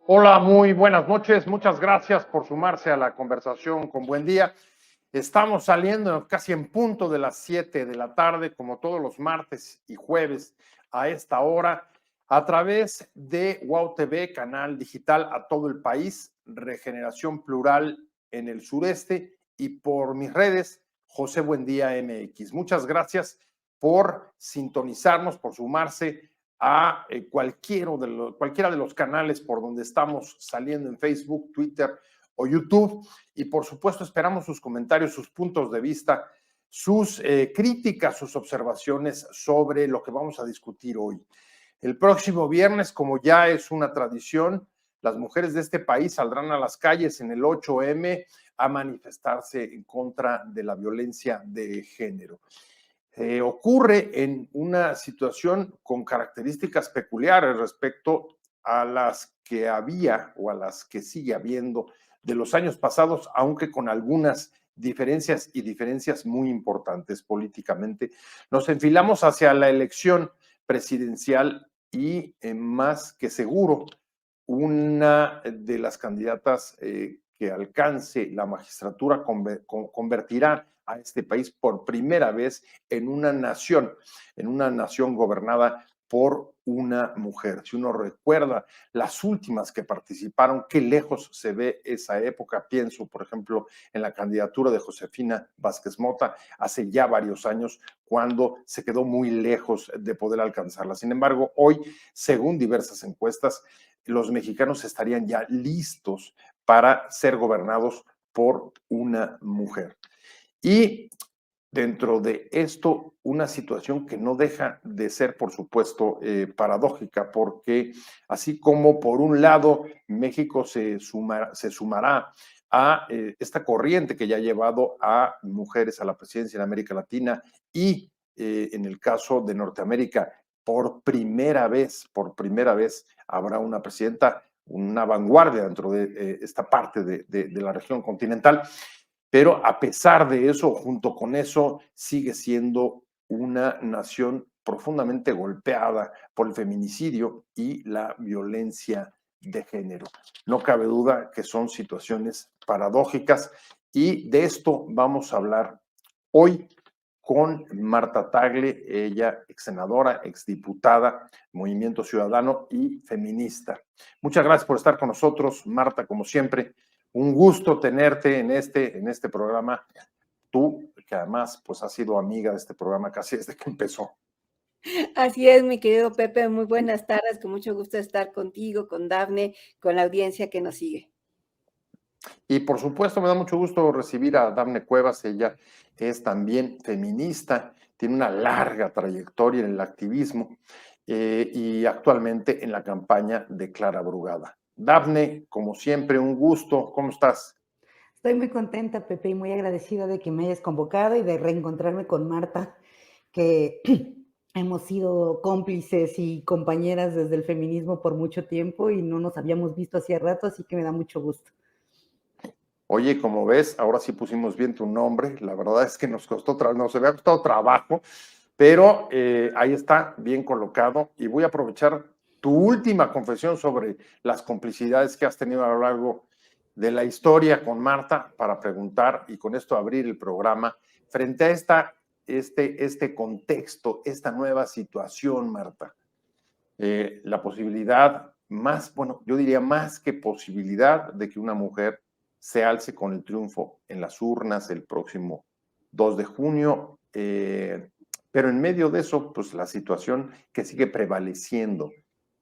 Hola, muy buenas noches. Muchas gracias por sumarse a la conversación con Buen Día. Estamos saliendo casi en punto de las 7 de la tarde, como todos los martes y jueves a esta hora, a través de WOW TV, canal digital a todo el país, Regeneración Plural en el sureste, y por mis redes, José Buendía MX. Muchas gracias por sintonizarnos, por sumarse a cualquiera de los canales por donde estamos saliendo en Facebook, Twitter o YouTube. Y por supuesto esperamos sus comentarios, sus puntos de vista, sus críticas, sus observaciones sobre lo que vamos a discutir hoy. El próximo viernes, como ya es una tradición, las mujeres de este país saldrán a las calles en el 8M a manifestarse en contra de la violencia de género. Ocurre en una situación con características peculiares respecto a las que había o a las que sigue habiendo de los años pasados, aunque con algunas diferencias y diferencias muy importantes políticamente. Nos enfilamos hacia la elección presidencial y más que seguro, una de las candidatas que alcance la magistratura convertirá a este país por primera vez en una nación gobernada por una mujer. Si uno recuerda las últimas que participaron, qué lejos se ve esa época. Pienso, por ejemplo, en la candidatura de Josefina Vázquez Mota hace ya varios años, cuando se quedó muy lejos de poder alcanzarla. Sin embargo, hoy, según diversas encuestas, los mexicanos estarían ya listos para ser gobernados por una mujer. Y dentro de esto, una situación que no deja de ser, por supuesto, paradójica, porque así como por un lado México se sumará a esta corriente que ya ha llevado a mujeres a la presidencia en América Latina y en el caso de Norteamérica, por primera vez habrá una presidenta, una vanguardia dentro de esta parte de la región continental. Pero a pesar de eso, junto con eso, sigue siendo una nación profundamente golpeada por el feminicidio y la violencia de género. No cabe duda que son situaciones paradójicas y de esto vamos a hablar hoy con Marta Tagle, ella ex senadora, ex diputada, Movimiento Ciudadano y feminista. Muchas gracias por estar con nosotros, Marta, como siempre. Un gusto tenerte en este programa. Tú, que además pues has sido amiga de este programa casi desde que empezó. Así es, mi querido Pepe, muy buenas tardes, con mucho gusto estar contigo, con Dafne, con la audiencia que nos sigue. Y por supuesto me da mucho gusto recibir a Dafne Cuevas, ella es también feminista, tiene una larga trayectoria en el activismo y actualmente en la campaña de Clara Brugada. Dafne, como siempre, un gusto, ¿cómo estás? Estoy muy contenta, Pepe, y muy agradecida de que me hayas convocado y de reencontrarme con Marta, que hemos sido cómplices y compañeras desde el feminismo por mucho tiempo y no nos habíamos visto hacía rato, así que me da mucho gusto. Oye, como ves, ahora sí pusimos bien tu nombre. La verdad es que nos había costado trabajo, pero ahí está, bien colocado. Y voy a aprovechar tu última confesión sobre las complicidades que has tenido a lo largo de la historia con Marta para preguntar y con esto abrir el programa frente a este contexto, esta nueva situación, Marta. La posibilidad más, bueno, yo diría más que posibilidad de que una mujer se alce con el triunfo en las urnas el próximo 2 de junio, pero en medio de eso, pues la situación que sigue prevaleciendo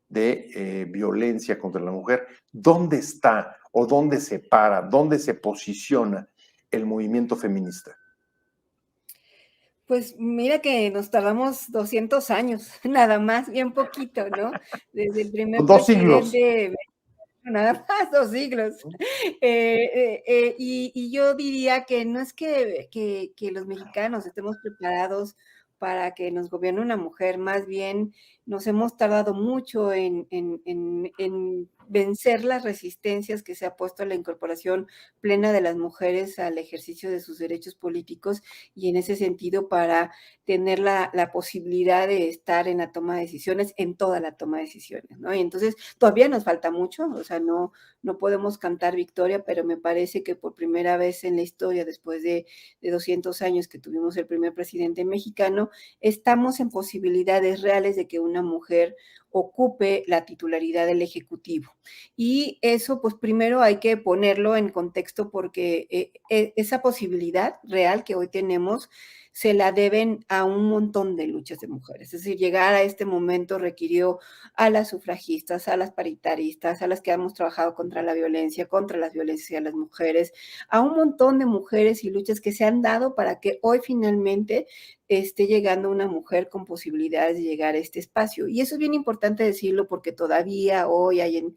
de violencia contra la mujer, ¿dónde está o dónde se para, dónde se posiciona el movimiento feminista? Pues mira que nos tardamos 200 años, nada más, bien poquito, ¿no? Desde el primer 2 siglos. presidente, nada más 2 siglos. Y yo diría que no es que los mexicanos estemos preparados para que nos gobierne una mujer, más bien nos hemos tardado mucho en vencer las resistencias que se ha puesto a la incorporación plena de las mujeres al ejercicio de sus derechos políticos y en ese sentido para tener la posibilidad de estar en la toma de decisiones, en toda la toma de decisiones, ¿no? Y entonces todavía nos falta mucho, o sea, no podemos cantar victoria, pero me parece que por primera vez en la historia, después de 200 años que tuvimos el primer presidente mexicano, estamos en posibilidades reales de que una mujer ocupe la titularidad del Ejecutivo. Y eso, pues primero hay que ponerlo en contexto porque esa posibilidad real que hoy tenemos se la deben a un montón de luchas de mujeres. Es decir, llegar a este momento requirió a las sufragistas, a las paritaristas, a las que hemos trabajado contra la violencia, contra las violencias a las mujeres, a un montón de mujeres y luchas que se han dado para que hoy finalmente esté llegando una mujer con posibilidades de llegar a este espacio. Y eso es bien importante decirlo porque todavía hoy hay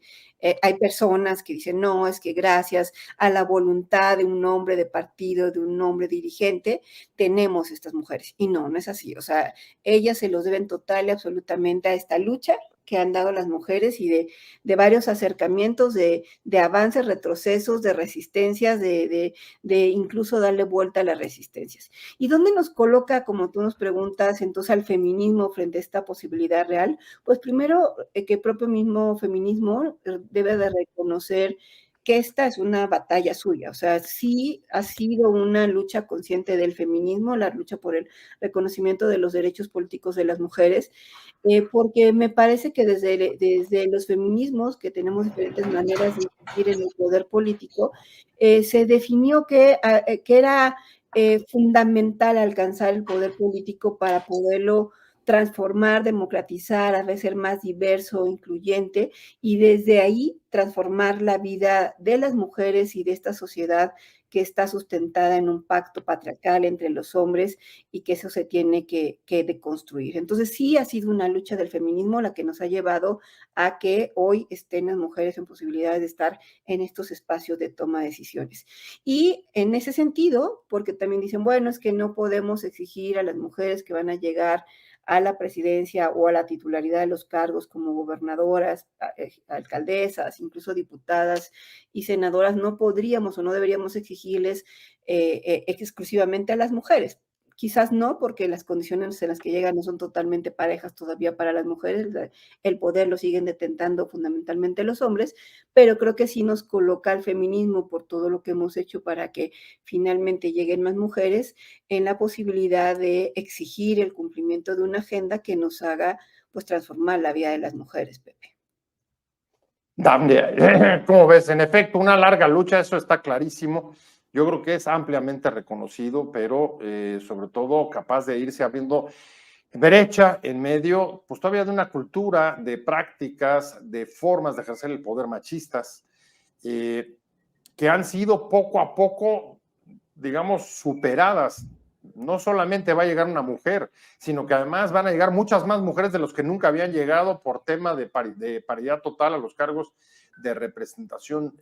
personas que dicen, no, es que gracias a la voluntad de un hombre de partido, de un hombre dirigente, tenemos estas mujeres. Y no es así. O sea, ellas se los deben total y absolutamente a esta lucha que han dado las mujeres y de varios acercamientos, de avances, retrocesos, de resistencias, de incluso darle vuelta a las resistencias. ¿Y dónde nos coloca, como tú nos preguntas, entonces al feminismo frente a esta posibilidad real? Pues primero que el propio mismo feminismo debe de reconocer que esta es una batalla suya, o sea, sí ha sido una lucha consciente del feminismo, la lucha por el reconocimiento de los derechos políticos de las mujeres, porque me parece que desde los feminismos, que tenemos diferentes maneras de incidir en el poder político, se definió que era fundamental alcanzar el poder político para poderlo transformar, democratizar, hacer más diverso, incluyente, y desde ahí transformar la vida de las mujeres y de esta sociedad que está sustentada en un pacto patriarcal entre los hombres y que eso se tiene que deconstruir. Entonces sí ha sido una lucha del feminismo la que nos ha llevado a que hoy estén las mujeres en posibilidades de estar en estos espacios de toma de decisiones. Y en ese sentido, porque también dicen, bueno, es que no podemos exigir a las mujeres que van a llegar a la presidencia o a la titularidad de los cargos como gobernadoras, alcaldesas, incluso diputadas y senadoras, no podríamos o no deberíamos exigirles exclusivamente a las mujeres. Quizás no, porque las condiciones en las que llegan no son totalmente parejas todavía para las mujeres, el poder lo siguen detentando fundamentalmente los hombres, pero creo que sí nos coloca el feminismo por todo lo que hemos hecho para que finalmente lleguen más mujeres en la posibilidad de exigir el cumplimiento de una agenda que nos haga pues transformar la vida de las mujeres, Pepe. Dafne, ¿cómo ves? En efecto, una larga lucha, eso está clarísimo. Yo creo que es ampliamente reconocido, pero sobre todo capaz de irse abriendo brecha en medio, pues todavía de una cultura, de prácticas, de formas de ejercer el poder machistas, que han sido poco a poco, digamos, superadas. No solamente va a llegar una mujer, sino que además van a llegar muchas más mujeres de los que nunca habían llegado por tema de paridad total a los cargos de representación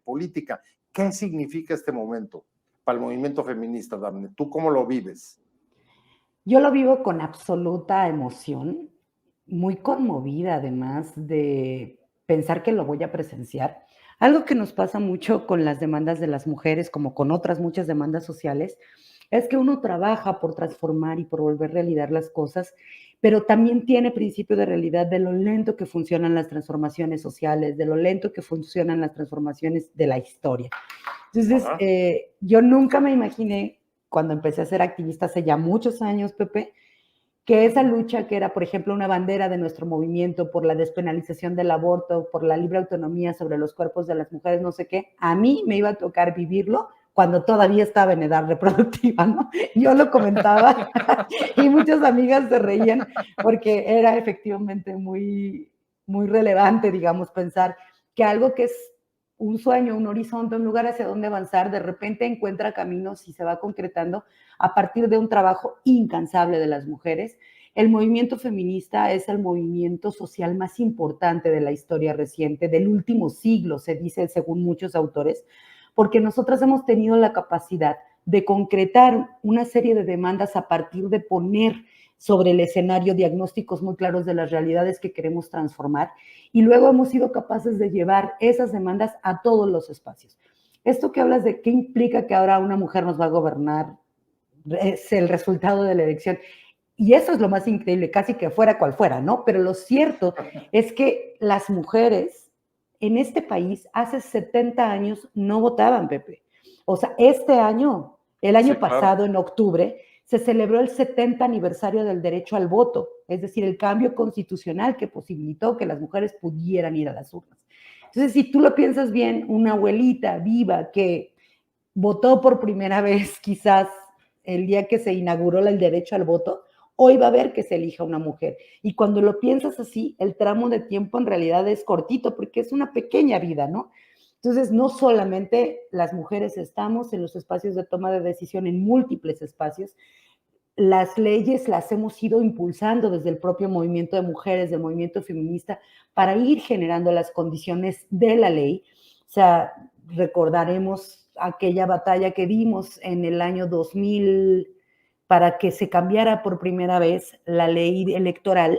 política. ¿Qué significa este momento para el movimiento feminista, Dafne? ¿Tú cómo lo vives? Yo lo vivo con absoluta emoción, muy conmovida además de pensar que lo voy a presenciar. Algo que nos pasa mucho con las demandas de las mujeres, como con otras muchas demandas sociales, es que uno trabaja por transformar y por volver realidad las cosas, pero también tiene principio de realidad de lo lento que funcionan las transformaciones sociales, de lo lento que funcionan las transformaciones de la historia. Entonces, yo nunca me imaginé, cuando empecé a ser activista hace ya muchos años, Pepe, que esa lucha que era, por ejemplo, una bandera de nuestro movimiento por la despenalización del aborto, por la libre autonomía sobre los cuerpos de las mujeres, no sé qué, a mí me iba a tocar vivirlo cuando todavía estaba en edad reproductiva, ¿no? Yo lo comentaba y muchas amigas se reían porque era efectivamente muy, muy relevante, digamos, pensar que algo que es un sueño, un horizonte, un lugar hacia donde avanzar, de repente encuentra caminos y se va concretando a partir de un trabajo incansable de las mujeres. El movimiento feminista es el movimiento social más importante de la historia reciente, del último siglo, se dice según muchos autores, porque nosotras hemos tenido la capacidad de concretar una serie de demandas a partir de poner sobre el escenario, diagnósticos muy claros de las realidades que queremos transformar, y luego hemos sido capaces de llevar esas demandas a todos los espacios. Esto que hablas de qué implica que ahora una mujer nos va a gobernar, es el resultado de la elección. Y eso es lo más increíble, casi que fuera cual fuera, ¿no? Pero lo cierto es que las mujeres en este país hace 70 años no votaban, Pepe. O sea, este año, el año Sí, claro. pasado, en octubre, se celebró el 70 aniversario del derecho al voto, es decir, el cambio constitucional que posibilitó que las mujeres pudieran ir a las urnas. Entonces, si tú lo piensas bien, una abuelita viva que votó por primera vez, quizás el día que se inauguró el derecho al voto, hoy va a ver que se elija una mujer. Y cuando lo piensas así, el tramo de tiempo en realidad es cortito porque es una pequeña vida, ¿no? Entonces, no solamente las mujeres estamos en los espacios de toma de decisión, en múltiples espacios, las leyes las hemos ido impulsando desde el propio movimiento de mujeres, del movimiento feminista, para ir generando las condiciones de la ley. O sea, recordaremos aquella batalla que dimos en el año 2000 para que se cambiara por primera vez la ley electoral,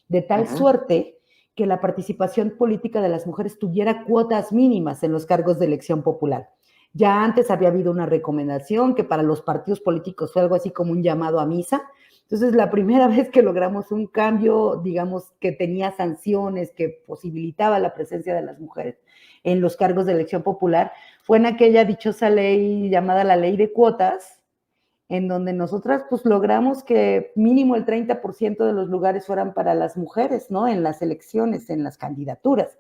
de tal suerte que la participación política de las mujeres tuviera cuotas mínimas en los cargos de elección popular. Ya antes había habido una recomendación que para los partidos políticos fue algo así como un llamado a misa. Entonces, la primera vez que logramos un cambio, digamos, que tenía sanciones, que posibilitaba la presencia de las mujeres en los cargos de elección popular, fue en aquella dichosa ley llamada la ley de cuotas, en donde nosotras pues logramos que mínimo el 30% de los lugares fueran para las mujeres, ¿no? En las elecciones, en las candidaturas.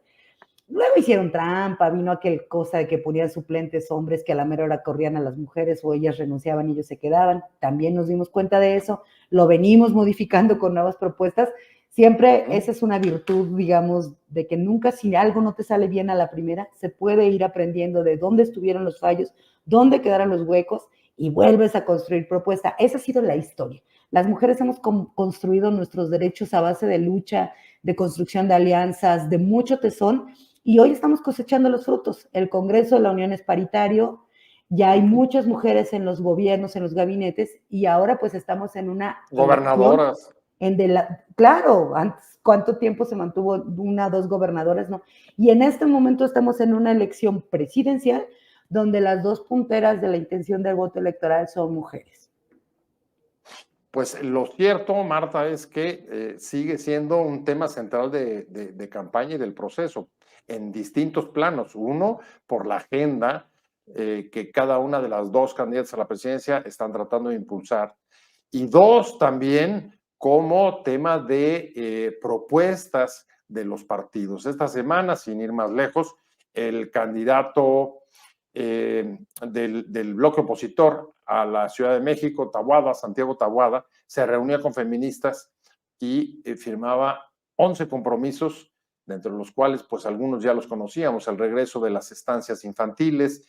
Luego hicieron trampa, vino aquel cosa de que ponían suplentes hombres que a la mera hora corrían a las mujeres o ellas renunciaban y ellos se quedaban. También nos dimos cuenta de eso, lo venimos modificando con nuevas propuestas. Siempre esa es una virtud, digamos, de que nunca si algo no te sale bien a la primera, se puede ir aprendiendo de dónde estuvieron los fallos, dónde quedaron los huecos y vuelves a construir propuesta. Esa ha sido la historia. Las mujeres hemos construido nuestros derechos a base de lucha, de construcción de alianzas, de mucho tesón, y hoy estamos cosechando los frutos. El Congreso de la Unión es paritario, ya hay muchas mujeres en los gobiernos, en los gabinetes, y ahora pues estamos en una Gobernadoras. Claro, antes, ¿cuánto tiempo se mantuvo una o dos gobernadoras? No. Y en este momento estamos en una elección presidencial donde las dos punteras de la intención del voto electoral son mujeres. Pues lo cierto, Marta, es que sigue siendo un tema central de campaña y del proceso en distintos planos. Uno, por la agenda que cada una de las dos candidatas a la presidencia están tratando de impulsar. Y dos, también como tema de propuestas de los partidos. Esta semana, sin ir más lejos, el candidato del bloque opositor a la Ciudad de México, Taboada, Santiago Taboada, se reunía con feministas y firmaba 11 compromisos, dentro de los cuales pues algunos ya los conocíamos, el regreso de las estancias infantiles,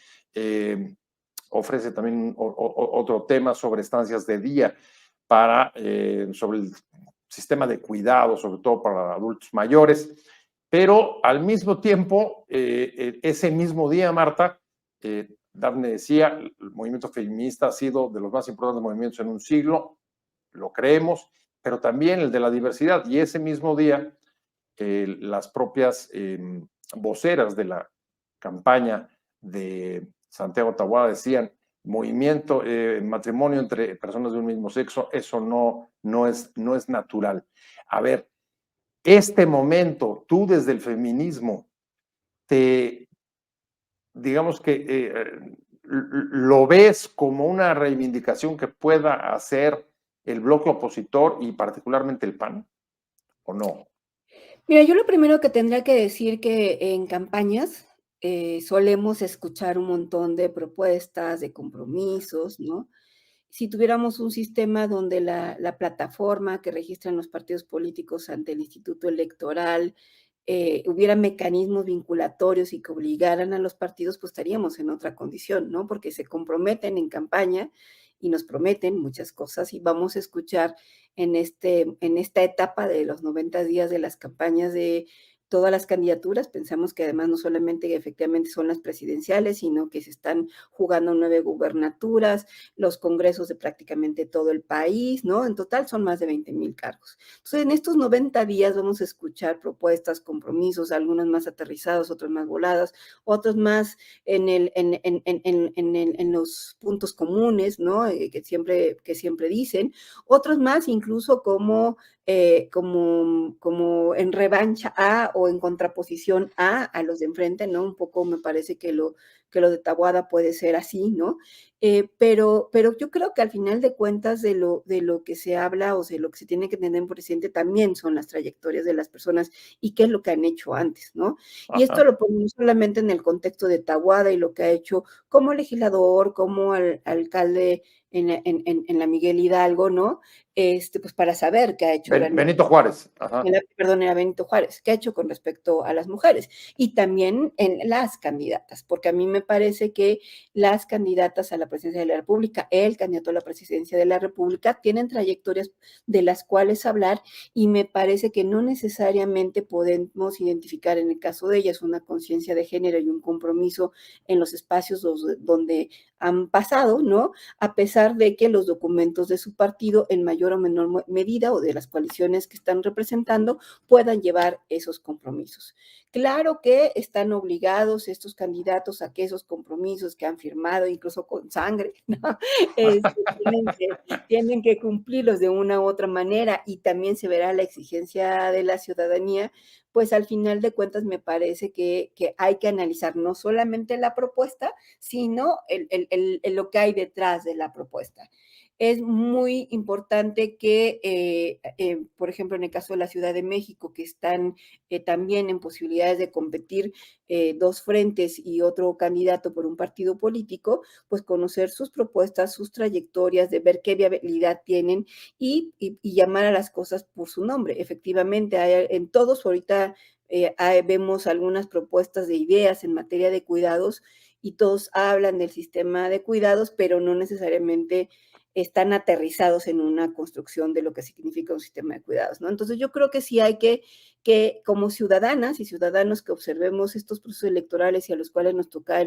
ofrece también otro tema sobre estancias de día sobre el sistema de cuidado, sobre todo para adultos mayores, pero al mismo tiempo, ese mismo día, Marta, Dafne decía, el movimiento feminista ha sido de los más importantes movimientos en un siglo, lo creemos, pero también el de la diversidad. Y ese mismo día, las propias voceras de la campaña de Santiago Taboada decían, movimiento, matrimonio entre personas de un mismo sexo, eso no es natural. A ver, este momento, tú desde el feminismo, digamos que lo ves como una reivindicación que pueda hacer el bloque opositor y particularmente el PAN, ¿o no? Mira, yo lo primero que tendría que decir que en campañas solemos escuchar un montón de propuestas, de compromisos, ¿no? Si tuviéramos un sistema donde la plataforma que registran los partidos políticos ante el Instituto Electoral hubiera mecanismos vinculatorios y que obligaran a los partidos, pues estaríamos en otra condición, ¿no? Porque se comprometen en campaña y nos prometen muchas cosas y vamos a escuchar en esta etapa de los 90 días de las campañas de todas las candidaturas. Pensamos que además no solamente efectivamente son las presidenciales, sino que se están jugando 9 gubernaturas, los congresos de prácticamente todo el país, ¿no? En total son más de 20,000 cargos. Entonces, en estos 90 días vamos a escuchar propuestas, compromisos, algunas más aterrizados, otras más voladas, otros más en los puntos comunes, ¿no? Que siempre dicen, otros más incluso como en revancha a o en contraposición a los de enfrente, ¿no? Un poco me parece que lo de Taboada puede ser así, ¿no? Pero yo creo que al final de cuentas de lo que se habla o de lo que se tiene que tener presente también son las trayectorias de las personas y qué es lo que han hecho antes, ¿no? Y esto Ajá. lo ponemos solamente en el contexto de Taboada y lo que ha hecho como legislador, como alcalde en la Miguel Hidalgo, ¿no? Pues para saber qué ha hecho realmente. Benito Juárez. Ajá. Perdón, era Benito Juárez, ¿qué ha hecho con respecto a las mujeres? Y también en las candidatas, porque a mí me parece que las candidatas a la presidencia de la República, el candidato a la presidencia de la República, tienen trayectorias de las cuales hablar y me parece que no necesariamente podemos identificar en el caso de ellas una conciencia de género y un compromiso en los espacios donde han pasado, ¿no? A pesar de que los documentos de su partido, en mayor o menor medida, o de las coaliciones que están representando, puedan llevar esos compromisos. Claro que están obligados estos candidatos a que esos compromisos que han firmado, incluso con sangre, ¿no? Tienen que cumplirlos de una u otra manera y también se verá la exigencia de la ciudadanía, pues al final de cuentas me parece que hay que analizar no solamente la propuesta, sino lo que hay detrás de la propuesta. Es muy importante que, por ejemplo, en el caso de la Ciudad de México, que están también en posibilidades de competir 2 frentes y otro candidato por un partido político, pues conocer sus propuestas, sus trayectorias, de ver qué viabilidad tienen y llamar a las cosas por su nombre. Efectivamente, en todos ahorita vemos algunas propuestas de ideas en materia de cuidados y todos hablan del sistema de cuidados, pero no necesariamente están aterrizados en una construcción de lo que significa un sistema de cuidados, ¿no? Entonces yo creo que sí hay que como ciudadanas y ciudadanos que observemos estos procesos electorales y a los cuales nos tocará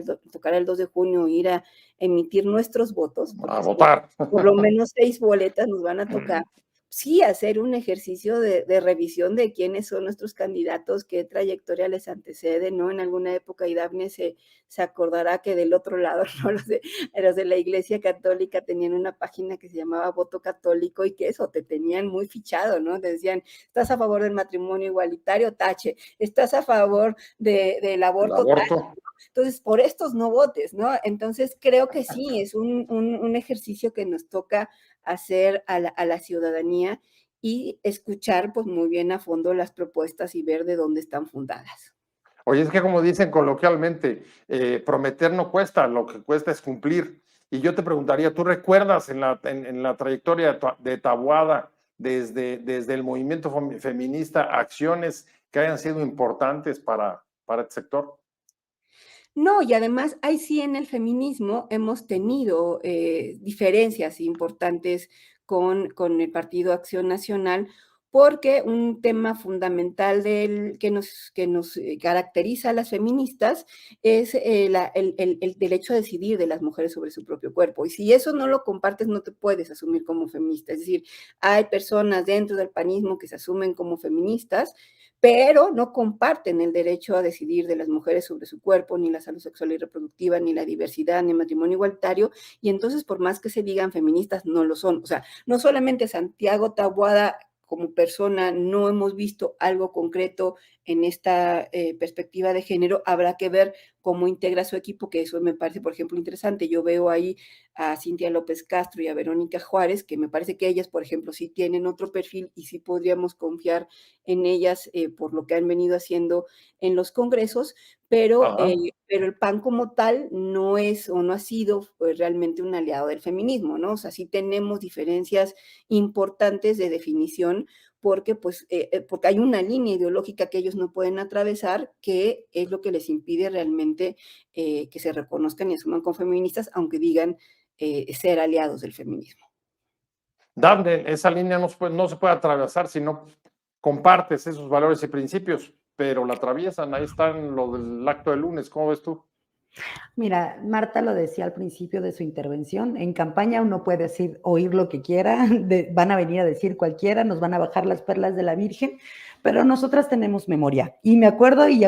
el 2 de junio ir a emitir nuestros votos, A porque votar. por lo menos 6 boletas nos van a tocar, sí hacer un ejercicio de revisión de quiénes son nuestros candidatos, qué trayectoria les antecede, ¿no? En alguna época, y Dafne se acordará que del otro lado, ¿no? Los de la Iglesia Católica tenían una página que se llamaba Voto Católico y que eso, te tenían muy fichado, ¿no? Te decían, ¿estás a favor del matrimonio igualitario? Tache. ¿Estás a favor del El aborto? Tache. aborto. Entonces, por estos no votes, ¿no? Entonces, creo que sí, es un ejercicio que nos toca hacer a la ciudadanía y escuchar, pues, muy bien a fondo las propuestas y ver de dónde están fundadas. Oye, es que como dicen coloquialmente, prometer no cuesta, lo que cuesta es cumplir. Y yo te preguntaría, ¿tú recuerdas en la trayectoria de Taboada, desde el movimiento feminista, acciones que hayan sido importantes para este sector? No, y además, ahí sí en el feminismo hemos tenido diferencias importantes con el Partido Acción Nacional, porque un tema fundamental que nos caracteriza a las feministas es el derecho a decidir de las mujeres sobre su propio cuerpo. Y si eso no lo compartes, no te puedes asumir como feminista. Es decir, hay personas dentro del panismo que se asumen como feministas, pero no comparten el derecho a decidir de las mujeres sobre su cuerpo, ni la salud sexual y reproductiva, ni la diversidad, ni el matrimonio igualitario, y entonces por más que se digan feministas, no lo son. O sea, no solamente Santiago Taboada como persona no hemos visto algo concreto en esta perspectiva de género, habrá que ver cómo integra su equipo, que eso me parece, por ejemplo, interesante. Yo veo ahí a Cintia López Castro y a Verónica Juárez, que me parece que ellas, por ejemplo, sí tienen otro perfil y sí podríamos confiar en ellas por lo que han venido haciendo en los congresos, Ajá. pero el PAN como tal no es o no ha sido pues, realmente un aliado del feminismo, ¿no? O sea, sí tenemos diferencias importantes de definición porque hay una línea ideológica que ellos no pueden atravesar, que es lo que les impide realmente que se reconozcan y asuman como feministas, aunque digan ser aliados del feminismo. Dafne, esa línea no se puede atravesar si no compartes esos valores y principios. pero la atraviesan. Ahí están lo del acto del lunes, ¿cómo ves tú? Mira, Marta lo decía al principio de su intervención, en campaña uno puede decir, oír lo que quiera, van a venir a decir cualquiera, nos van a bajar las perlas de la Virgen, pero nosotras tenemos memoria. Y me acuerdo y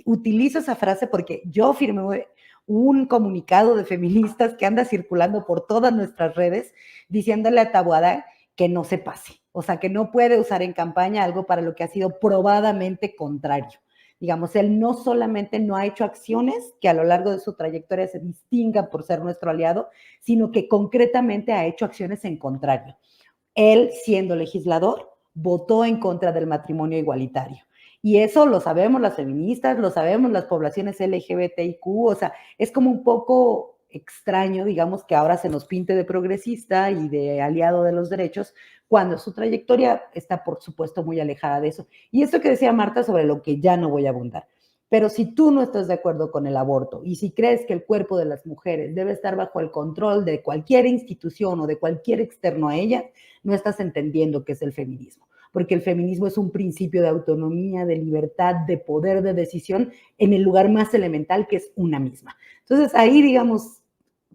utilizo esa frase porque yo firmé un comunicado de feministas que anda circulando por todas nuestras redes diciéndole a Taboada que no se pase, o sea, que no puede usar en campaña algo para lo que ha sido probadamente contrario. Digamos, él no solamente no ha hecho acciones que a lo largo de su trayectoria se distingan por ser nuestro aliado, sino que concretamente ha hecho acciones en contrario. Él, siendo legislador, votó en contra del matrimonio igualitario. Y eso lo sabemos las feministas, lo sabemos las poblaciones LGBTIQ, o sea, es como un poco extraño, digamos, que ahora se nos pinte de progresista y de aliado de los derechos, cuando su trayectoria está, por supuesto, muy alejada de eso. Y esto que decía Marta sobre lo que ya no voy a abundar. Pero si tú no estás de acuerdo con el aborto y si crees que el cuerpo de las mujeres debe estar bajo el control de cualquier institución o de cualquier externo a ella, no estás entendiendo qué es el feminismo. Porque el feminismo es un principio de autonomía, de libertad, de poder de decisión en el lugar más elemental que es una misma. Entonces ahí, digamos,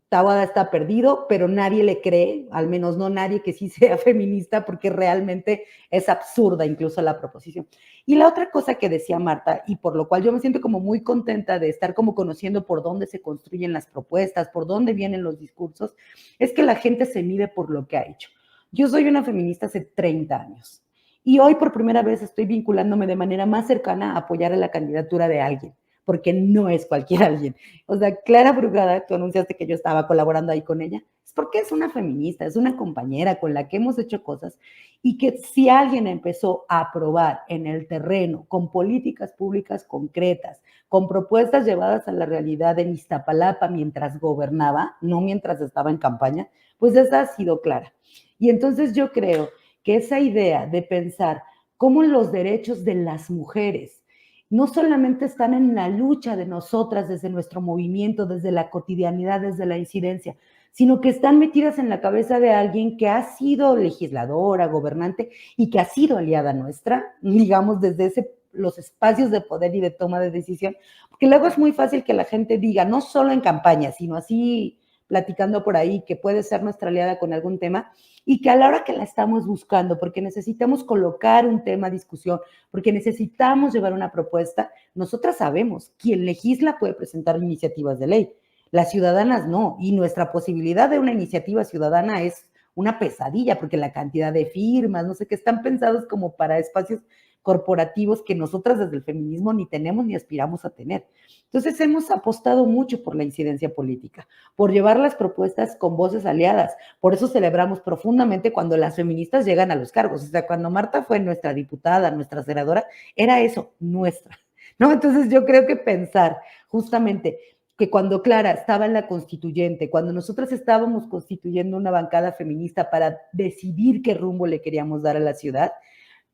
Taboada está perdido, pero nadie le cree, al menos no nadie que sí sea feminista, porque realmente es absurda incluso la proposición. Y la otra cosa que decía Marta, y por lo cual yo me siento como muy contenta de estar como conociendo por dónde se construyen las propuestas, por dónde vienen los discursos, es que la gente se mide por lo que ha hecho. Yo soy una feminista hace 30 años y hoy por primera vez estoy vinculándome de manera más cercana a apoyar a la candidatura de alguien, porque no es cualquier alguien. O sea, Clara Brugada, tú anunciaste que yo estaba colaborando ahí con ella, es porque es una feminista, es una compañera con la que hemos hecho cosas y que si alguien empezó a aprobar en el terreno con políticas públicas concretas, con propuestas llevadas a la realidad en Iztapalapa mientras gobernaba, no mientras estaba en campaña, pues esa ha sido Clara. Y entonces yo creo que esa idea de pensar cómo los derechos de las mujeres no solamente están en la lucha de nosotras desde nuestro movimiento, desde la cotidianidad, desde la incidencia, sino que están metidas en la cabeza de alguien que ha sido legisladora, gobernante y que ha sido aliada nuestra, digamos, desde los espacios de poder y de toma de decisión, porque luego es muy fácil que la gente diga, no solo en campaña, sino así platicando por ahí, que puede ser nuestra aliada con algún tema, y que a la hora que la estamos buscando, porque necesitamos colocar un tema a discusión, porque necesitamos llevar una propuesta, nosotras sabemos, quien legisla puede presentar iniciativas de ley, las ciudadanas no, y nuestra posibilidad de una iniciativa ciudadana es una pesadilla, porque la cantidad de firmas, no sé qué, están pensados como para espacios corporativos que nosotras desde el feminismo ni tenemos ni aspiramos a tener. Entonces hemos apostado mucho por la incidencia política, por llevar las propuestas con voces aliadas. Por eso celebramos profundamente cuando las feministas llegan a los cargos. O sea, cuando Marta fue nuestra diputada, nuestra senadora, era eso, nuestra. ¿No? Entonces yo creo que pensar justamente que cuando Clara estaba en la constituyente, cuando nosotros estábamos constituyendo una bancada feminista para decidir qué rumbo le queríamos dar a la ciudad,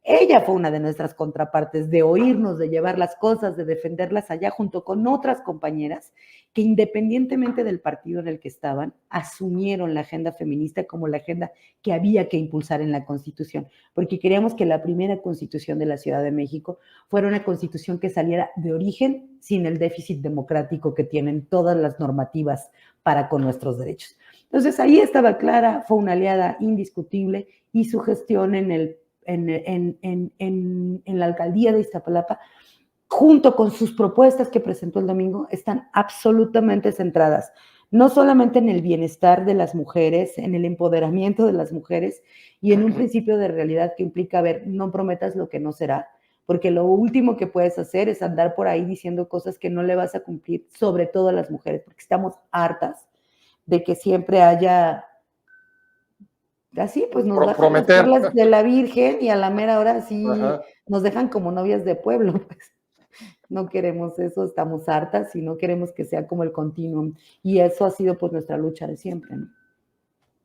ella fue una de nuestras contrapartes, de oírnos, de llevar las cosas, de defenderlas allá junto con otras compañeras que independientemente del partido en el que estaban, asumieron la agenda feminista como la agenda que había que impulsar en la Constitución, porque queríamos que la primera Constitución de la Ciudad de México fuera una Constitución que saliera de origen sin el déficit democrático que tienen todas las normativas para con nuestros derechos. Entonces ahí estaba Clara, fue una aliada indiscutible y su gestión en la alcaldía de Iztapalapa, junto con sus propuestas que presentó el domingo, están absolutamente centradas, no solamente en el bienestar de las mujeres, en el empoderamiento de las mujeres y en un principio de realidad que implica, a ver, no prometas lo que no será, porque lo último que puedes hacer es andar por ahí diciendo cosas que no le vas a cumplir, sobre todo a las mujeres, porque estamos hartas de que siempre haya así, pues nos bajan las Prometer. perlas de la Virgen y a la mera hora sí Ajá. nos dejan como novias de pueblo. Pues. No queremos eso, estamos hartas y no queremos que sea como el continuum. Y eso ha sido pues nuestra lucha de siempre, ¿no?